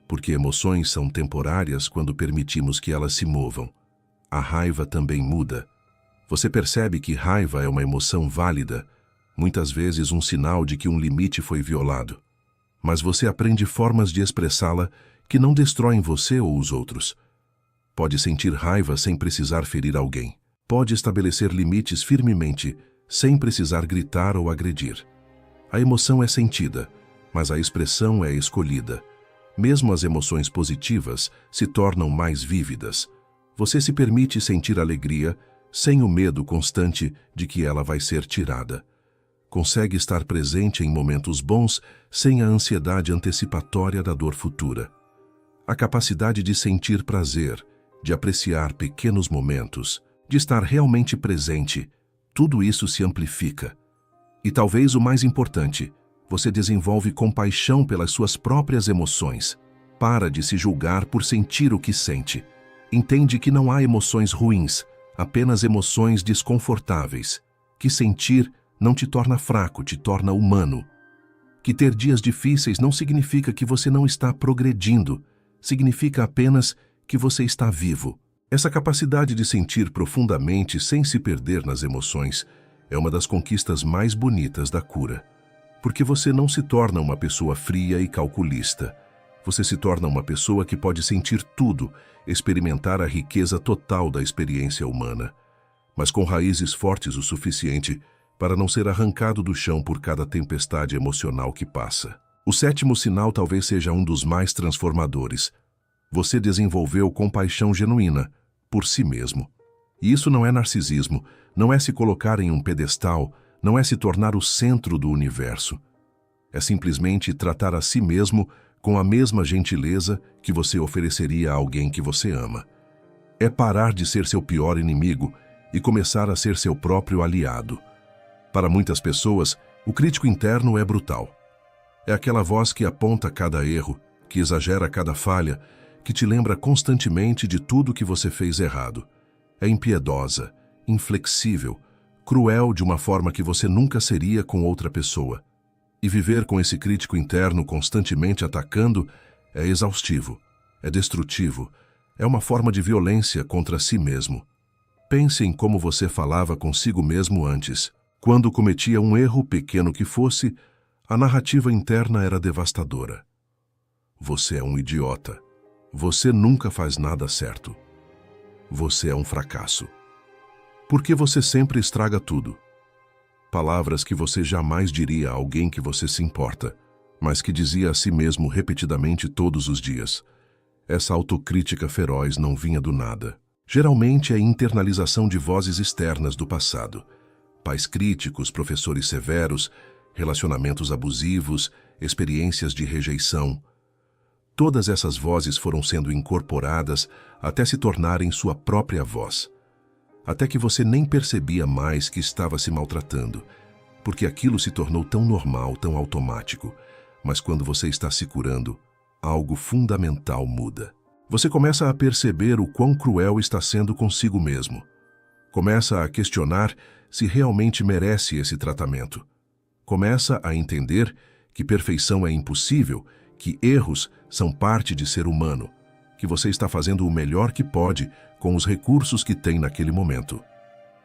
porque emoções são temporárias quando permitimos que elas se movam. A raiva também muda. Você percebe que raiva é uma emoção válida, muitas vezes um sinal de que um limite foi violado. Mas você aprende formas de expressá-la que não destroem você ou os outros. Pode sentir raiva sem precisar ferir alguém. Pode estabelecer limites firmemente, sem precisar gritar ou agredir. A emoção é sentida, mas a expressão é escolhida. Mesmo as emoções positivas se tornam mais vívidas. Você se permite sentir alegria sem o medo constante de que ela vai ser tirada. Consegue estar presente em momentos bons sem a ansiedade antecipatória da dor futura. A capacidade de sentir prazer, de apreciar pequenos momentos, de estar realmente presente, tudo isso se amplifica. E talvez o mais importante, você desenvolve compaixão pelas suas próprias emoções. Para de se julgar por sentir o que sente. Entende que não há emoções ruins, apenas emoções desconfortáveis. Que sentir não te torna fraco, te torna humano. Que ter dias difíceis não significa que você não está progredindo, significa apenas que você está vivo. Essa capacidade de sentir profundamente sem se perder nas emoções é uma das conquistas mais bonitas da cura. Porque você não se torna uma pessoa fria e calculista. Você se torna uma pessoa que pode sentir tudo, experimentar a riqueza total da experiência humana, mas com raízes fortes o suficiente para não ser arrancado do chão por cada tempestade emocional que passa. O sétimo sinal talvez seja um dos mais transformadores. Você desenvolveu compaixão genuína por si mesmo. E isso não é narcisismo, não é se colocar em um pedestal, não é se tornar o centro do universo. É simplesmente tratar a si mesmo com a mesma gentileza que você ofereceria a alguém que você ama. É parar de ser seu pior inimigo e começar a ser seu próprio aliado. Para muitas pessoas, o crítico interno é brutal. É aquela voz que aponta cada erro, que exagera cada falha, que te lembra constantemente de tudo que você fez errado. É impiedosa, inflexível, cruel de uma forma que você nunca seria com outra pessoa. E viver com esse crítico interno constantemente atacando é exaustivo, é destrutivo, é uma forma de violência contra si mesmo. Pense em como você falava consigo mesmo antes. Quando cometia um erro, pequeno que fosse, a narrativa interna era devastadora. Você é um idiota. Você nunca faz nada certo. Você é um fracasso. Porque você sempre estraga tudo. Palavras que você jamais diria a alguém que você se importa, mas que dizia a si mesmo repetidamente todos os dias. Essa autocrítica feroz não vinha do nada. Geralmente é internalização de vozes externas do passado. Pais críticos, professores severos, relacionamentos abusivos, experiências de rejeição. Todas essas vozes foram sendo incorporadas até se tornarem sua própria voz. Até que você nem percebia mais que estava se maltratando, porque aquilo se tornou tão normal, tão automático. Mas quando você está se curando, algo fundamental muda. Você começa a perceber o quão cruel está sendo consigo mesmo. Começa a questionar se realmente merece esse tratamento. Começa a entender que perfeição é impossível, que erros são parte de ser humano, que você está fazendo o melhor que pode com os recursos que tem naquele momento.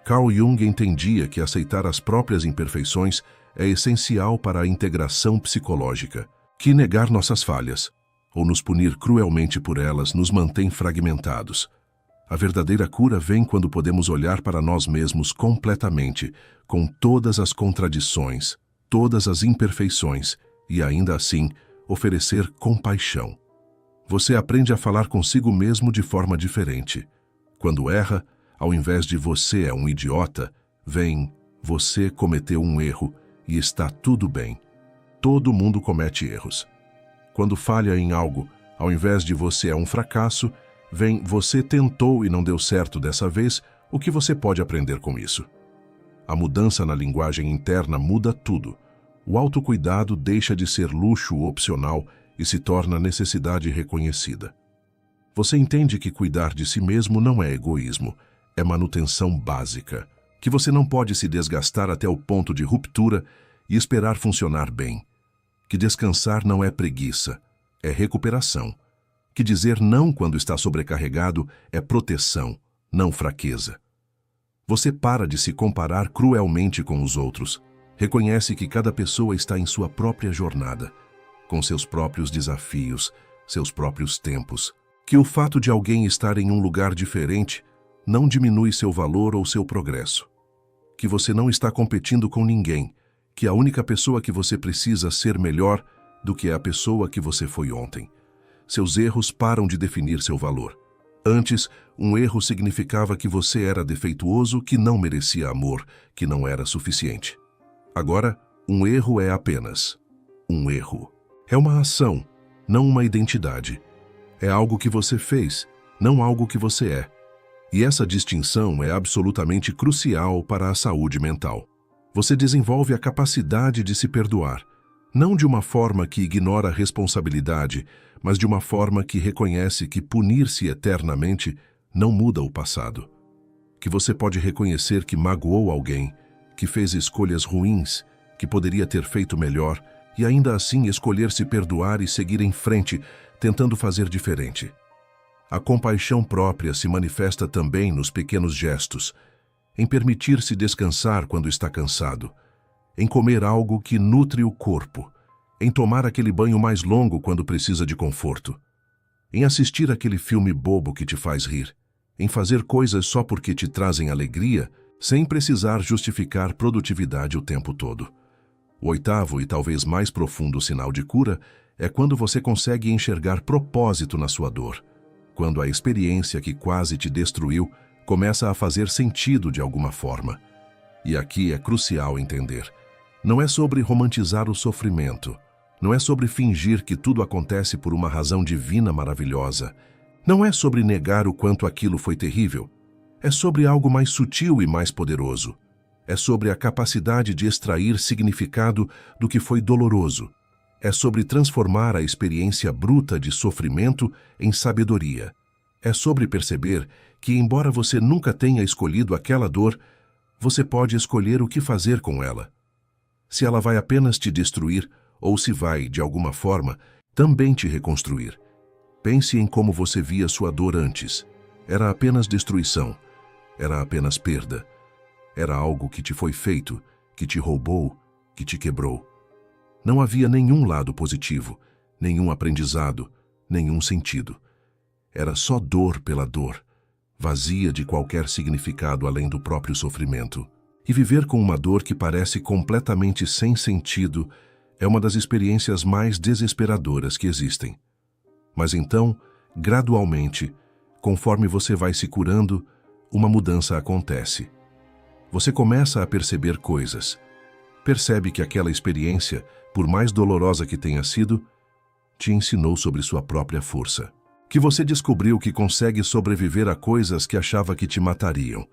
Carl Jung entendia que aceitar as próprias imperfeições é essencial para a integração psicológica, que negar nossas falhas, ou nos punir cruelmente por elas, nos mantém fragmentados. A verdadeira cura vem quando podemos olhar para nós mesmos completamente, com todas as contradições, todas as imperfeições, e ainda assim, oferecer compaixão. Você aprende a falar consigo mesmo de forma diferente. Quando erra, ao invés de você é um idiota, vem, você cometeu um erro e está tudo bem. Todo mundo comete erros. Quando falha em algo, ao invés de você é um fracasso, vem, você tentou e não deu certo dessa vez, o que você pode aprender com isso? A mudança na linguagem interna muda tudo. O autocuidado deixa de ser luxo opcional e se torna necessidade reconhecida. Você entende que cuidar de si mesmo não é egoísmo, é manutenção básica, que você não pode se desgastar até o ponto de ruptura e esperar funcionar bem. Que descansar não é preguiça, é recuperação. Que dizer não quando está sobrecarregado é proteção, não fraqueza. Você para de se comparar cruelmente com os outros. Reconhece que cada pessoa está em sua própria jornada, com seus próprios desafios, seus próprios tempos. Que o fato de alguém estar em um lugar diferente não diminui seu valor ou seu progresso. Que você não está competindo com ninguém, que a única pessoa que você precisa ser melhor do que é a pessoa que você foi ontem. Seus erros param de definir seu valor. Antes, um erro significava que você era defeituoso, que não merecia amor, que não era suficiente. Agora, um erro é apenas um erro. É uma ação, não uma identidade. É algo que você fez, não algo que você é. E essa distinção é absolutamente crucial para a saúde mental. Você desenvolve a capacidade de se perdoar, não de uma forma que ignora a responsabilidade, mas de uma forma que reconhece que punir-se eternamente não muda o passado. Que você pode reconhecer que magoou alguém, que fez escolhas ruins, que poderia ter feito melhor, e ainda assim escolher se perdoar e seguir em frente, tentando fazer diferente. A compaixão própria se manifesta também nos pequenos gestos, em permitir-se descansar quando está cansado, em comer algo que nutre o corpo, em tomar aquele banho mais longo quando precisa de conforto, em assistir aquele filme bobo que te faz rir, em fazer coisas só porque te trazem alegria, sem precisar justificar produtividade o tempo todo. O oitavo e talvez mais profundo sinal de cura é quando você consegue enxergar propósito na sua dor, quando a experiência que quase te destruiu começa a fazer sentido de alguma forma. E aqui é crucial entender. Não é sobre romantizar o sofrimento, não é sobre fingir que tudo acontece por uma razão divina maravilhosa, não é sobre negar o quanto aquilo foi terrível. É sobre algo mais sutil e mais poderoso. É sobre a capacidade de extrair significado do que foi doloroso. É sobre transformar a experiência bruta de sofrimento em sabedoria. É sobre perceber que, embora você nunca tenha escolhido aquela dor, você pode escolher o que fazer com ela. Se ela vai apenas te destruir ou se vai, de alguma forma, também te reconstruir. Pense em como você via sua dor antes. Era apenas destruição. Era apenas perda. Era algo que te foi feito, que te roubou, que te quebrou. Não havia nenhum lado positivo, nenhum aprendizado, nenhum sentido. Era só dor pela dor, vazia de qualquer significado além do próprio sofrimento. E viver com uma dor que parece completamente sem sentido é uma das experiências mais desesperadoras que existem. Mas então, gradualmente, conforme você vai se curando, uma mudança acontece. Você começa a perceber coisas. Percebe que aquela experiência, por mais dolorosa que tenha sido, te ensinou sobre sua própria força. Que você descobriu que consegue sobreviver a coisas que achava que te matariam.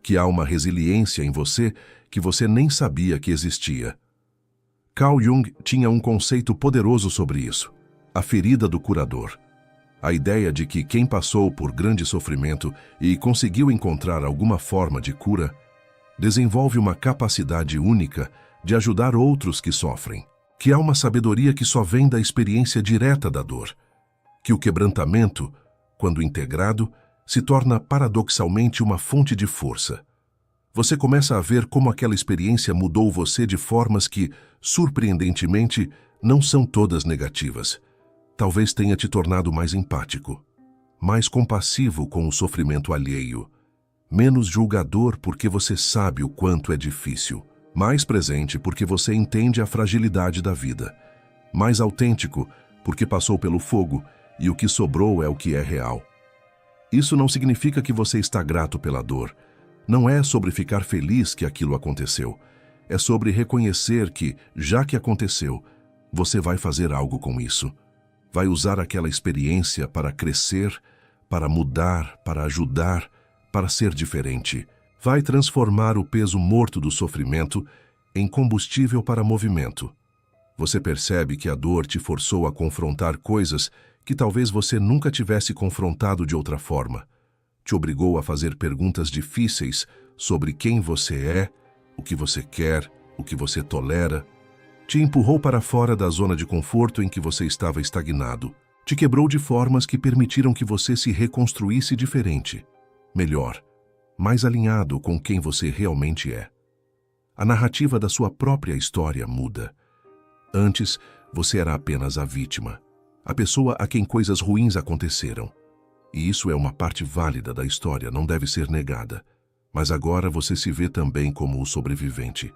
Que há uma resiliência em você que você nem sabia que existia. Carl Jung tinha um conceito poderoso sobre isso: a ferida do curador. A ideia de que quem passou por grande sofrimento e conseguiu encontrar alguma forma de cura, desenvolve uma capacidade única de ajudar outros que sofrem. Que há uma sabedoria que só vem da experiência direta da dor. Que o quebrantamento, quando integrado, se torna paradoxalmente uma fonte de força. Você começa a ver como aquela experiência mudou você de formas que, surpreendentemente, não são todas negativas. Talvez tenha te tornado mais empático, mais compassivo com o sofrimento alheio, menos julgador porque você sabe o quanto é difícil, mais presente porque você entende a fragilidade da vida, mais autêntico porque passou pelo fogo e o que sobrou é o que é real. Isso não significa que você está grato pela dor. Não é sobre ficar feliz que aquilo aconteceu. É sobre reconhecer que, já que aconteceu, você vai fazer algo com isso. Vai usar aquela experiência para crescer, para mudar, para ajudar, para ser diferente. Vai transformar o peso morto do sofrimento em combustível para movimento. Você percebe que a dor te forçou a confrontar coisas que talvez você nunca tivesse confrontado de outra forma. Te obrigou a fazer perguntas difíceis sobre quem você é, o que você quer, o que você tolera. Te empurrou para fora da zona de conforto em que você estava estagnado. Te quebrou de formas que permitiram que você se reconstruísse diferente, melhor, mais alinhado com quem você realmente é. A narrativa da sua própria história muda. Antes, você era apenas a vítima, a pessoa a quem coisas ruins aconteceram. E isso é uma parte válida da história, não deve ser negada. Mas agora você se vê também como o sobrevivente,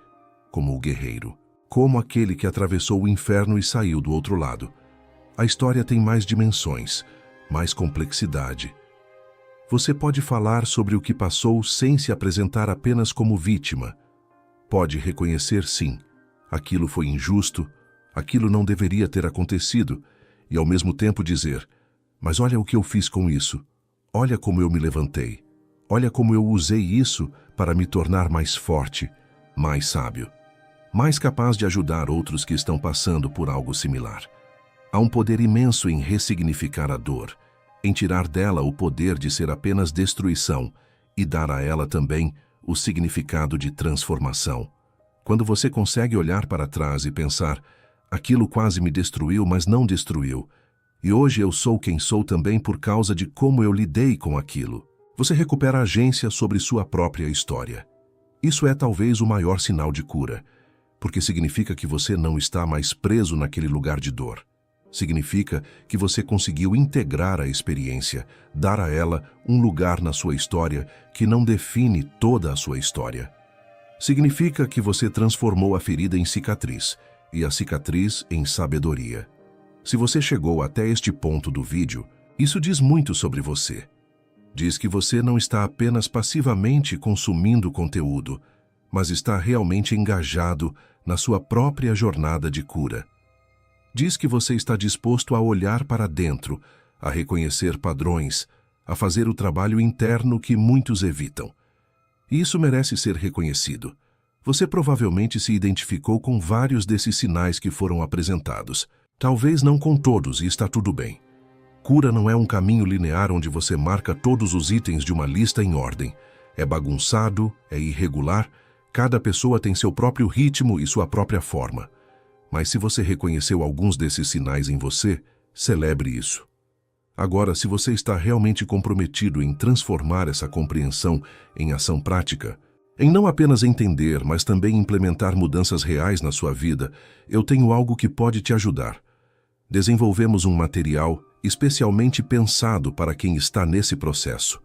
como o guerreiro, como aquele que atravessou o inferno e saiu do outro lado. A história tem mais dimensões, mais complexidade. Você pode falar sobre o que passou sem se apresentar apenas como vítima. Pode reconhecer, sim, aquilo foi injusto, aquilo não deveria ter acontecido, e ao mesmo tempo dizer: mas olha o que eu fiz com isso, olha como eu me levantei, olha como eu usei isso para me tornar mais forte, mais sábio, mais capaz de ajudar outros que estão passando por algo similar. Há um poder imenso em ressignificar a dor, em tirar dela o poder de ser apenas destruição e dar a ela também o significado de transformação. Quando você consegue olhar para trás e pensar: aquilo quase me destruiu, mas não destruiu, e hoje eu sou quem sou também por causa de como eu lidei com aquilo. Você recupera a agência sobre sua própria história. Isso é talvez o maior sinal de cura, porque significa que você não está mais preso naquele lugar de dor. Significa que você conseguiu integrar a experiência, dar a ela um lugar na sua história que não define toda a sua história. Significa que você transformou a ferida em cicatriz e a cicatriz em sabedoria. Se você chegou até este ponto do vídeo, isso diz muito sobre você. Diz que você não está apenas passivamente consumindo conteúdo, mas está realmente engajado na sua própria jornada de cura. Diz que você está disposto a olhar para dentro, a reconhecer padrões, a fazer o trabalho interno que muitos evitam. E isso merece ser reconhecido. Você provavelmente se identificou com vários desses sinais que foram apresentados. Talvez não com todos, e está tudo bem. Cura não é um caminho linear onde você marca todos os itens de uma lista em ordem. É bagunçado, é irregular, cada pessoa tem seu próprio ritmo e sua própria forma. Mas se você reconheceu alguns desses sinais em você, celebre isso. Agora, se você está realmente comprometido em transformar essa compreensão em ação prática, em não apenas entender, mas também implementar mudanças reais na sua vida, eu tenho algo que pode te ajudar. Desenvolvemos um material especialmente pensado para quem está nesse processo.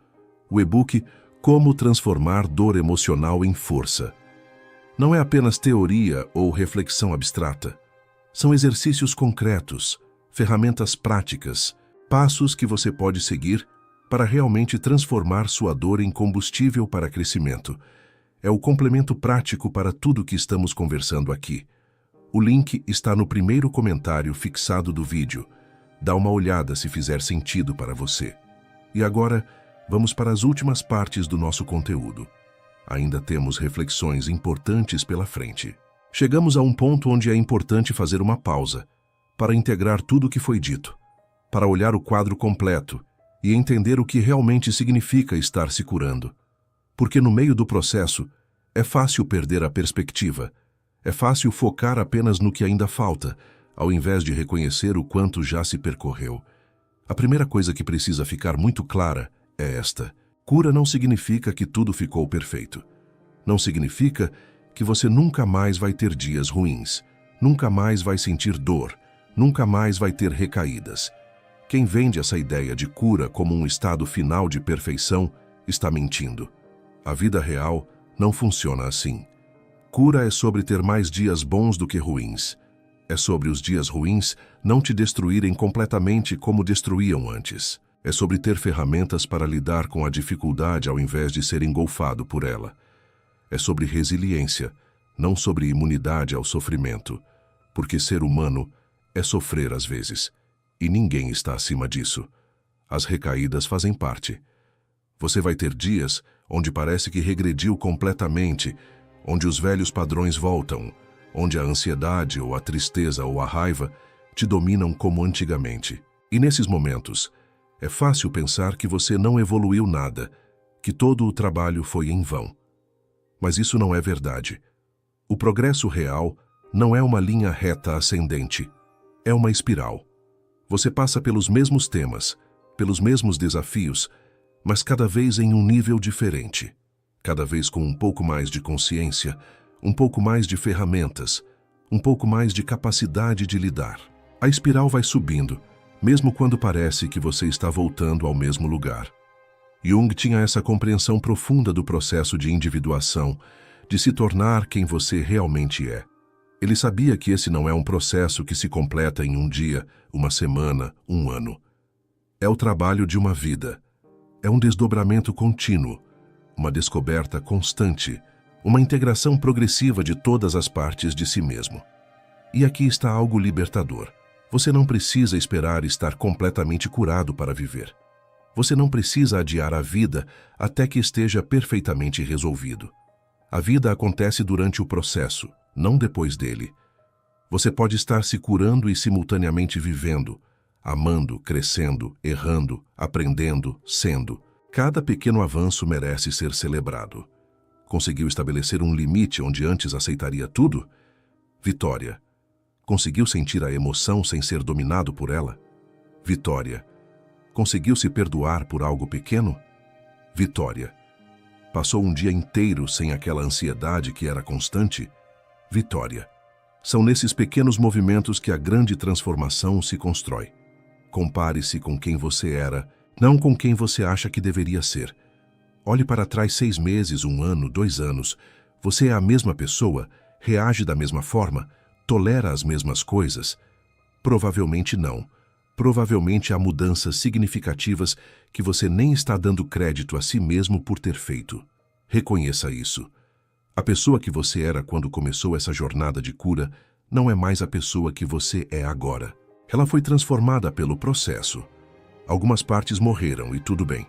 O e-book Como Transformar Dor Emocional em Força. Não é apenas teoria ou reflexão abstrata. São exercícios concretos, ferramentas práticas, Passos que você pode seguir para realmente transformar sua dor em combustível para crescimento. É o complemento prático para tudo que estamos conversando aqui. O link está no primeiro comentário fixado do vídeo. Dá uma olhada se fizer sentido para você. E agora, vamos para as últimas partes do nosso conteúdo. Ainda temos reflexões importantes pela frente. Chegamos a um ponto onde é importante fazer uma pausa, para integrar tudo o que foi dito, para olhar o quadro completo e entender o que realmente significa estar se curando. Porque no meio do processo, é fácil perder a perspectiva, é fácil focar apenas no que ainda falta, ao invés de reconhecer o quanto já se percorreu. A primeira coisa que precisa ficar muito clara é esta: cura não significa que tudo ficou perfeito. Não significa que você nunca mais vai ter dias ruins, nunca mais vai sentir dor, nunca mais vai ter recaídas. Quem vende essa ideia de cura como um estado final de perfeição está mentindo. A vida real não funciona assim. Cura é sobre ter mais dias bons do que ruins. É sobre os dias ruins não te destruírem completamente como destruíam antes. É sobre ter ferramentas para lidar com a dificuldade ao invés de ser engolfado por ela. É sobre resiliência, não sobre imunidade ao sofrimento. Porque ser humano é sofrer às vezes. E ninguém está acima disso. As recaídas fazem parte. Você vai ter dias onde parece que regrediu completamente, onde os velhos padrões voltam, onde a ansiedade ou a tristeza ou a raiva te dominam como antigamente. E nesses momentos, é fácil pensar que você não evoluiu nada, que todo o trabalho foi em vão. Mas isso não é verdade. O progresso real não é uma linha reta ascendente, é uma espiral. Você passa pelos mesmos temas, pelos mesmos desafios, mas cada vez em um nível diferente. Cada vez com um pouco mais de consciência, um pouco mais de ferramentas, um pouco mais de capacidade de lidar. A espiral vai subindo, mesmo quando parece que você está voltando ao mesmo lugar. Jung tinha essa compreensão profunda do processo de individuação, de se tornar quem você realmente é. Ele sabia que esse não é um processo que se completa em um dia, uma semana, um ano. É o trabalho de uma vida. É um desdobramento contínuo, uma descoberta constante, uma integração progressiva de todas as partes de si mesmo. E aqui está algo libertador. Você não precisa esperar estar completamente curado para viver. Você não precisa adiar a vida até que esteja perfeitamente resolvido. A vida acontece durante o processo, não depois dele. Você pode estar se curando e simultaneamente vivendo, amando, crescendo, errando, aprendendo, sendo. Cada pequeno avanço merece ser celebrado. Conseguiu estabelecer um limite onde antes aceitaria tudo? Vitória. Conseguiu sentir a emoção sem ser dominado por ela? Vitória. Conseguiu se perdoar por algo pequeno? Vitória. Passou um dia inteiro sem aquela ansiedade que era constante? Vitória. São nesses pequenos movimentos que a grande transformação se constrói. Compare-se com quem você era, não com quem você acha que deveria ser. Olhe para trás 6 meses, 1 ano, 2 anos. Você é a mesma pessoa? Reage da mesma forma? Tolera as mesmas coisas? Provavelmente não. Provavelmente há mudanças significativas que você nem está dando crédito a si mesmo por ter feito. Reconheça isso. A pessoa que você era quando começou essa jornada de cura não é mais a pessoa que você é agora. Ela foi transformada pelo processo. Algumas partes morreram e tudo bem.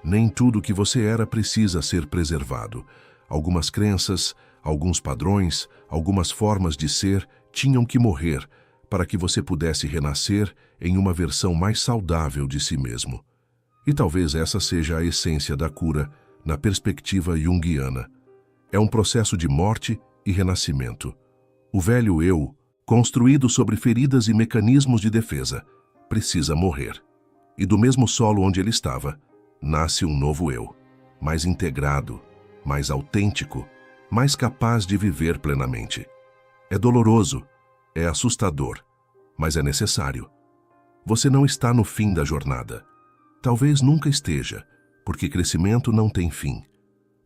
Nem tudo que você era precisa ser preservado. Algumas crenças, alguns padrões, algumas formas de ser tinham que morrer para que você pudesse renascer em uma versão mais saudável de si mesmo. E talvez essa seja a essência da cura na perspectiva junguiana. É um processo de morte e renascimento. O velho eu, construído sobre feridas e mecanismos de defesa, precisa morrer. E do mesmo solo onde ele estava, nasce um novo eu, mais integrado, mais autêntico, mais capaz de viver plenamente. É doloroso, é assustador, mas é necessário. Você não está no fim da jornada. Talvez nunca esteja, porque crescimento não tem fim.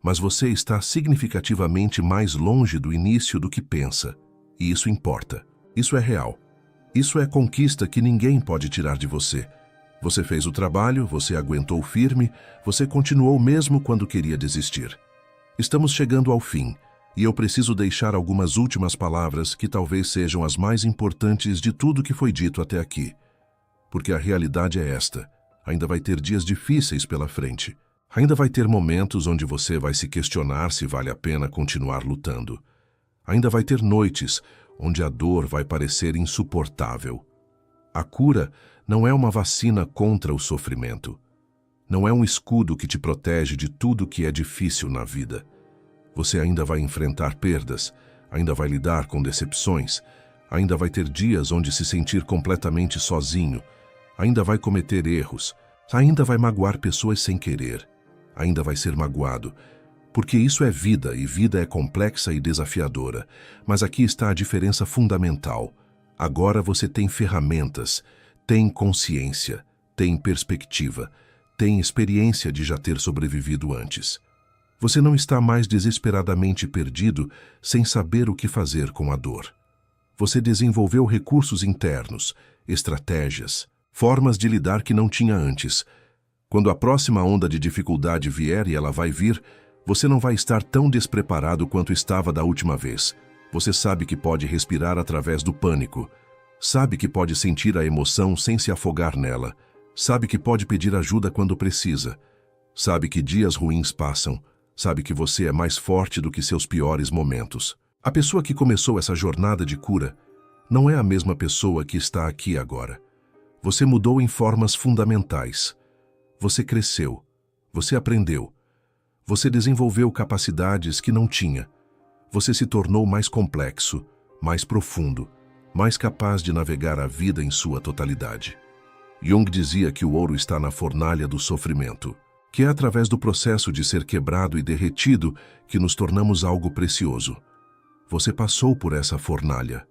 Mas você está significativamente mais longe do início do que pensa. E isso importa. Isso é real. Isso é conquista que ninguém pode tirar de você. Você fez o trabalho, você aguentou firme, você continuou mesmo quando queria desistir. Estamos chegando ao fim, e eu preciso deixar algumas últimas palavras que talvez sejam as mais importantes de tudo que foi dito até aqui. Porque a realidade é esta: ainda vai ter dias difíceis pela frente. Ainda vai ter momentos onde você vai se questionar se vale a pena continuar lutando. Ainda vai ter noites onde a dor vai parecer insuportável. A cura não é uma vacina contra o sofrimento. Não é um escudo que te protege de tudo que é difícil na vida. Você ainda vai enfrentar perdas, ainda vai lidar com decepções, ainda vai ter dias onde se sentir completamente sozinho, ainda vai cometer erros, ainda vai magoar pessoas sem querer, ainda vai ser magoado, porque isso é vida e vida é complexa e desafiadora. Mas aqui está a diferença fundamental. Agora você tem ferramentas, tem consciência, tem perspectiva, tem experiência de já ter sobrevivido antes. Você não está mais desesperadamente perdido sem saber o que fazer com a dor. Você desenvolveu recursos internos, estratégias, formas de lidar que não tinha antes. Quando a próxima onda de dificuldade vier, e ela vai vir, você não vai estar tão despreparado quanto estava da última vez. Você sabe que pode respirar através do pânico. Sabe que pode sentir a emoção sem se afogar nela. Sabe que pode pedir ajuda quando precisa. Sabe que dias ruins passam. Sabe que você é mais forte do que seus piores momentos. A pessoa que começou essa jornada de cura não é a mesma pessoa que está aqui agora. Você mudou em formas fundamentais. Você cresceu. Você aprendeu. Você desenvolveu capacidades que não tinha. Você se tornou mais complexo, mais profundo, mais capaz de navegar a vida em sua totalidade. Jung dizia que o ouro está na fornalha do sofrimento, que é através do processo de ser quebrado e derretido que nos tornamos algo precioso. Você passou por essa fornalha.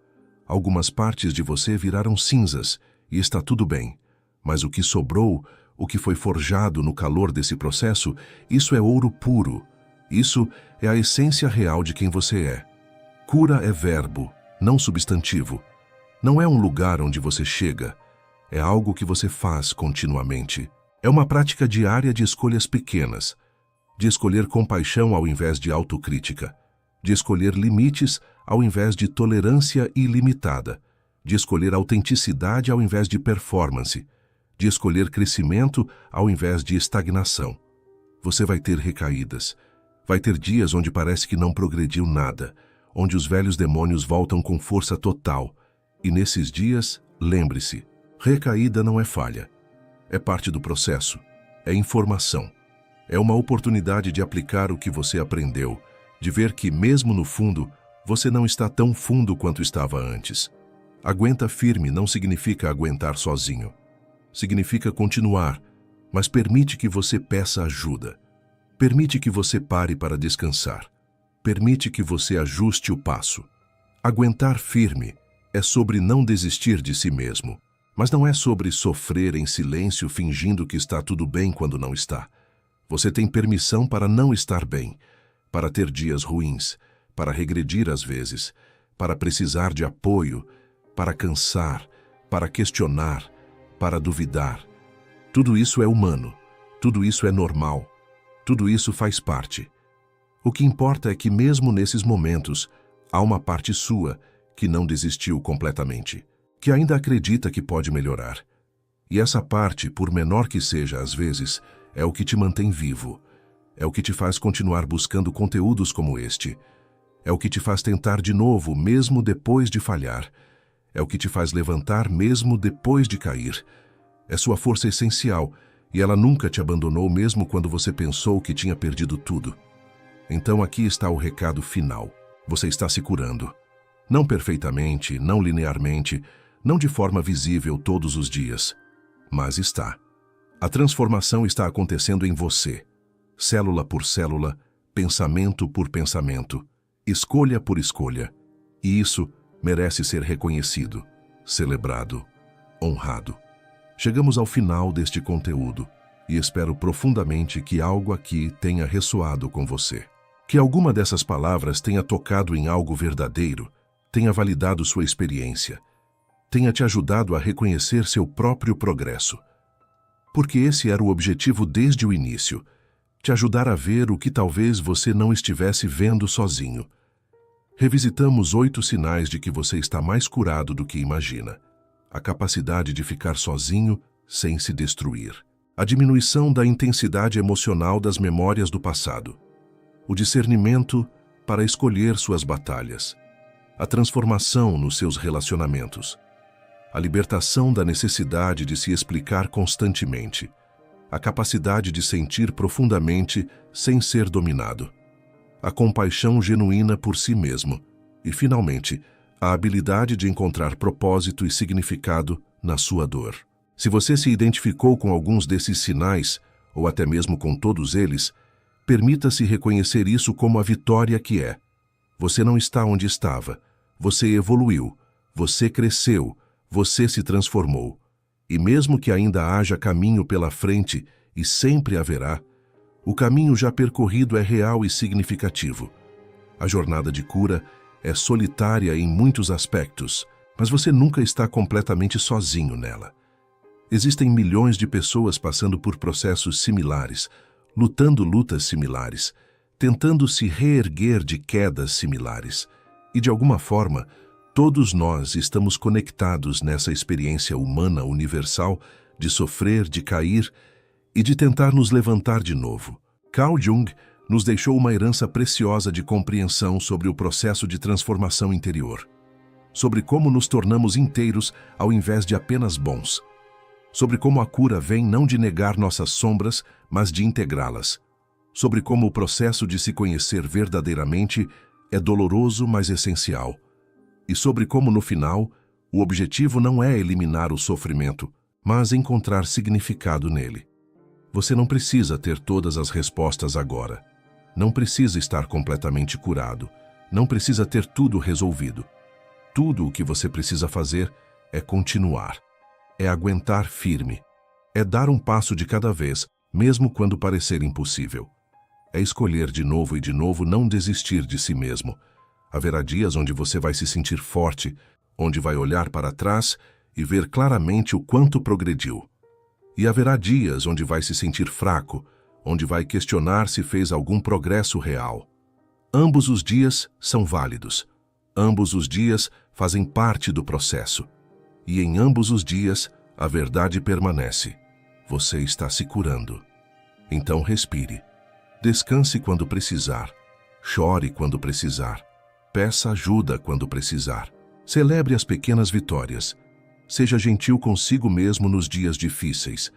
Algumas partes de você viraram cinzas e está tudo bem, mas o que sobrou, o que foi forjado no calor desse processo, isso é ouro puro. Isso é a essência real de quem você é. Cura é verbo, não substantivo. Não é um lugar onde você chega. É algo que você faz continuamente. É uma prática diária de escolhas pequenas, de escolher compaixão ao invés de autocrítica, de escolher limites ao invés de tolerância ilimitada, de escolher autenticidade ao invés de performance, de escolher crescimento ao invés de estagnação. Você vai ter recaídas. Vai ter dias onde parece que não progrediu nada, onde os velhos demônios voltam com força total. E nesses dias, lembre-se, recaída não é falha. É parte do processo. É informação. É uma oportunidade de aplicar o que você aprendeu, de ver que, mesmo no fundo, você não está tão fundo quanto estava antes. Aguenta firme não significa aguentar sozinho. Significa continuar, mas permite que você peça ajuda. Permite que você pare para descansar. Permite que você ajuste o passo. Aguentar firme é sobre não desistir de si mesmo, mas não é sobre sofrer em silêncio fingindo que está tudo bem quando não está. Você tem permissão para não estar bem, para ter dias ruins, para regredir às vezes, para precisar de apoio, para cansar, para questionar, para duvidar. Tudo isso é humano, tudo isso é normal, tudo isso faz parte. O que importa é que mesmo nesses momentos, há uma parte sua que não desistiu completamente, que ainda acredita que pode melhorar. E essa parte, por menor que seja às vezes, é o que te mantém vivo, é o que te faz continuar buscando conteúdos como este, é o que te faz tentar de novo mesmo depois de falhar, é o que te faz levantar mesmo depois de cair. É sua força essencial e ela nunca te abandonou mesmo quando você pensou que tinha perdido tudo. Então aqui está o recado final. Você está se curando. Não perfeitamente, não linearmente, não de forma visível todos os dias, mas está. A transformação está acontecendo em você, célula por célula, pensamento por pensamento, escolha por escolha. E isso merece ser reconhecido, celebrado, honrado. Chegamos ao final deste conteúdo e espero profundamente que algo aqui tenha ressoado com você. Que alguma dessas palavras tenha tocado em algo verdadeiro, tenha validado sua experiência, tenha te ajudado a reconhecer seu próprio progresso. porque esse era o objetivo desde o início, te ajudar a ver o que talvez você não estivesse vendo sozinho. Revisitamos 8 sinais de que você está mais curado do que imagina. A capacidade de ficar sozinho sem se destruir. A diminuição da intensidade emocional das memórias do passado. O discernimento para escolher suas batalhas. A transformação nos seus relacionamentos. A libertação da necessidade de se explicar constantemente. A capacidade de sentir profundamente sem ser dominado. A compaixão genuína por si mesmo e, finalmente, a habilidade de encontrar propósito e significado na sua dor. Se você se identificou com alguns desses sinais, ou até mesmo com todos eles, permita-se reconhecer isso como a vitória que é. Você não está onde estava, você evoluiu, você cresceu, você se transformou. E mesmo que ainda haja caminho pela frente, e sempre haverá, o caminho já percorrido é real e significativo. A jornada de cura é solitária em muitos aspectos, mas você nunca está completamente sozinho nela. Existem milhões de pessoas passando por processos similares, lutando lutas similares, tentando se reerguer de quedas similares. E, de alguma forma, todos nós estamos conectados nessa experiência humana universal de sofrer, de cair e de tentar nos levantar de novo. Carl Jung nos deixou uma herança preciosa de compreensão sobre o processo de transformação interior, sobre como nos tornamos inteiros ao invés de apenas bons, sobre como a cura vem não de negar nossas sombras, mas de integrá-las, sobre como o processo de se conhecer verdadeiramente é doloroso, mas essencial, e sobre como, no final, o objetivo não é eliminar o sofrimento, mas encontrar significado nele. Você não precisa ter todas as respostas agora. Não precisa estar completamente curado. Não precisa ter tudo resolvido. Tudo o que você precisa fazer é continuar. É aguentar firme. É dar um passo de cada vez, mesmo quando parecer impossível. É escolher de novo e de novo não desistir de si mesmo. Haverá dias onde você vai se sentir forte, onde vai olhar para trás e ver claramente o quanto progrediu. E haverá dias onde vai se sentir fraco, onde vai questionar se fez algum progresso real. Ambos os dias são válidos. Ambos os dias fazem parte do processo. E em ambos os dias, a verdade permanece. Você está se curando. Então respire. Descanse quando precisar. Chore quando precisar. Peça ajuda quando precisar. Celebre as pequenas vitórias. Seja gentil consigo mesmo nos dias difíceis.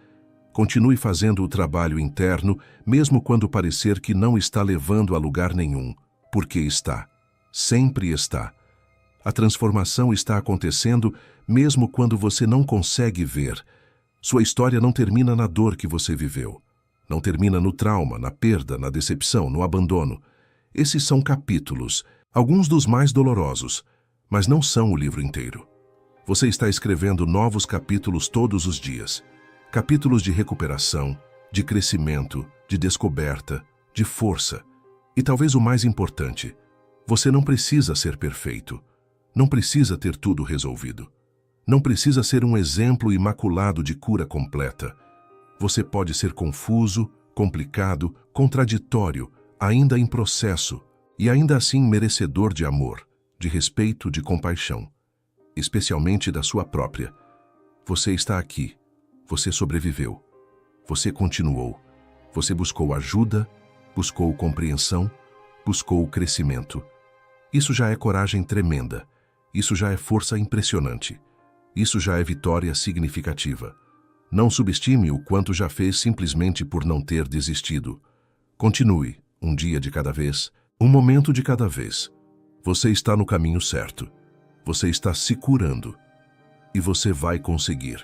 Continue fazendo o trabalho interno, mesmo quando parecer que não está levando a lugar nenhum, porque está. Sempre está. A transformação está acontecendo mesmo quando você não consegue ver. Sua história não termina na dor que você viveu. Não termina no trauma, na perda, na decepção, no abandono. Esses são capítulos, alguns dos mais dolorosos, mas não são o livro inteiro. Você está escrevendo novos capítulos todos os dias. Capítulos de recuperação, de crescimento, de descoberta, de força. E talvez o mais importante, você não precisa ser perfeito. Não precisa ter tudo resolvido. Não precisa ser um exemplo imaculado de cura completa. Você pode ser confuso, complicado, contraditório, ainda em processo, e ainda assim merecedor de amor, de respeito, de compaixão. Especialmente da sua própria. Você está aqui. Você sobreviveu. Você continuou. Você buscou ajuda, buscou compreensão, buscou crescimento. Isso já é coragem tremenda. Isso já é força impressionante. Isso já é vitória significativa. Não subestime o quanto já fez simplesmente por não ter desistido. Continue, um dia de cada vez, um momento de cada vez. Você está no caminho certo. Você está se curando. E você vai conseguir.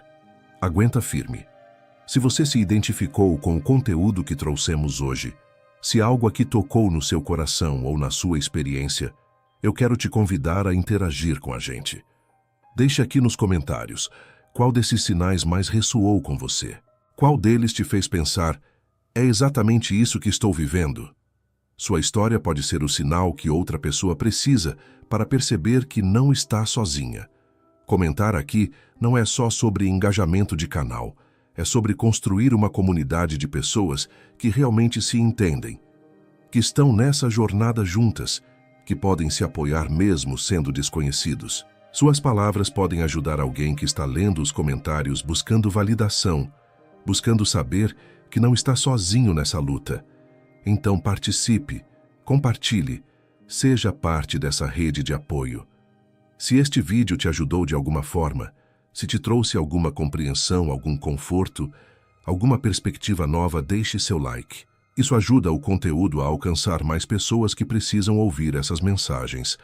Aguenta firme. Se você se identificou com o conteúdo que trouxemos hoje, se algo aqui tocou no seu coração ou na sua experiência, eu quero te convidar a interagir com a gente. Deixe aqui nos comentários qual desses sinais mais ressoou com você. Qual deles te fez pensar, é exatamente isso que estou vivendo? Sua história pode ser o sinal que outra pessoa precisa para perceber que não está sozinha. Comentar aqui não é só sobre engajamento de canal, É sobre construir uma comunidade de pessoas que realmente se entendem, que estão nessa jornada juntas, que podem se apoiar mesmo sendo desconhecidos. Suas palavras podem ajudar alguém que está lendo os comentários buscando validação, buscando saber que não está sozinho nessa luta. Então participe, compartilhe, seja parte dessa rede de apoio. Se este vídeo te ajudou de alguma forma, se te trouxe alguma compreensão, algum conforto, alguma perspectiva nova, deixe seu like. Isso ajuda o conteúdo a alcançar mais pessoas que precisam ouvir essas mensagens.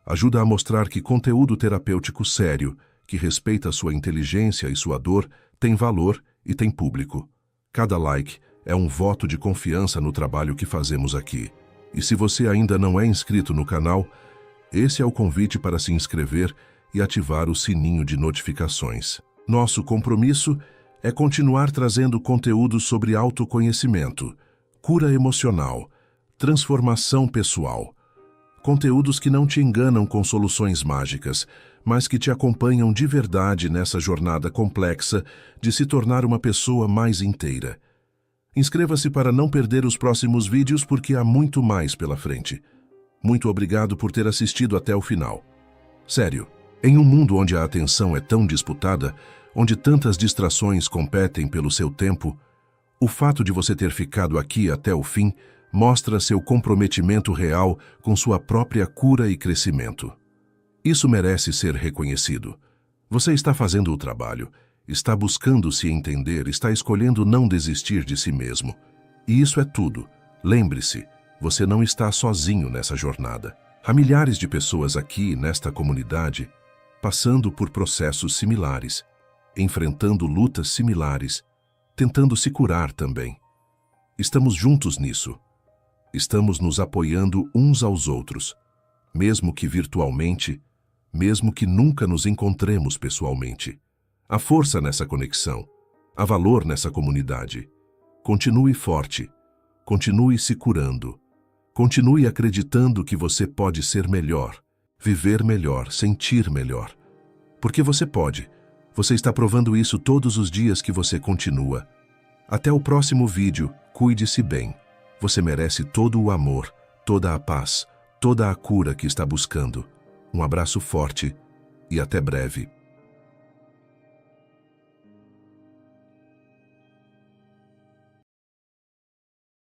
Ajuda a mostrar que conteúdo terapêutico sério, que respeita sua inteligência e sua dor, tem valor e tem público. Cada like é um voto de confiança no trabalho que fazemos aqui. E se você ainda não é inscrito no canal, esse é o convite para se inscrever e ativar o sininho de notificações. Nosso compromisso é continuar trazendo conteúdos sobre autoconhecimento, cura emocional, transformação pessoal. Conteúdos que não te enganam com soluções mágicas, mas que te acompanham de verdade nessa jornada complexa de se tornar uma pessoa mais inteira. Inscreva-se para não perder os próximos vídeos porque há muito mais pela frente. Muito obrigado por ter assistido até o final. Sério, em um mundo onde a atenção é tão disputada, onde tantas distrações competem pelo seu tempo, o fato de você ter ficado aqui até o fim mostra seu comprometimento real com sua própria cura e crescimento. Isso merece ser reconhecido. Você está fazendo o trabalho, está buscando se entender, está escolhendo não desistir de si mesmo. E isso é tudo. Lembre-se, você não está sozinho nessa jornada. Há milhares de pessoas aqui, nesta comunidade, passando por processos similares, enfrentando lutas similares, tentando se curar também. Estamos juntos nisso. Estamos nos apoiando uns aos outros, mesmo que virtualmente, mesmo que nunca nos encontremos pessoalmente. Há força nessa conexão, há valor nessa comunidade. Continue forte, continue se curando, continue acreditando que você pode ser melhor, viver melhor, sentir melhor. Porque você pode. Você está provando isso todos os dias que você continua. Até o próximo vídeo, cuide-se bem. Você merece todo o amor, toda a paz, toda a cura que está buscando. Um abraço forte e até breve.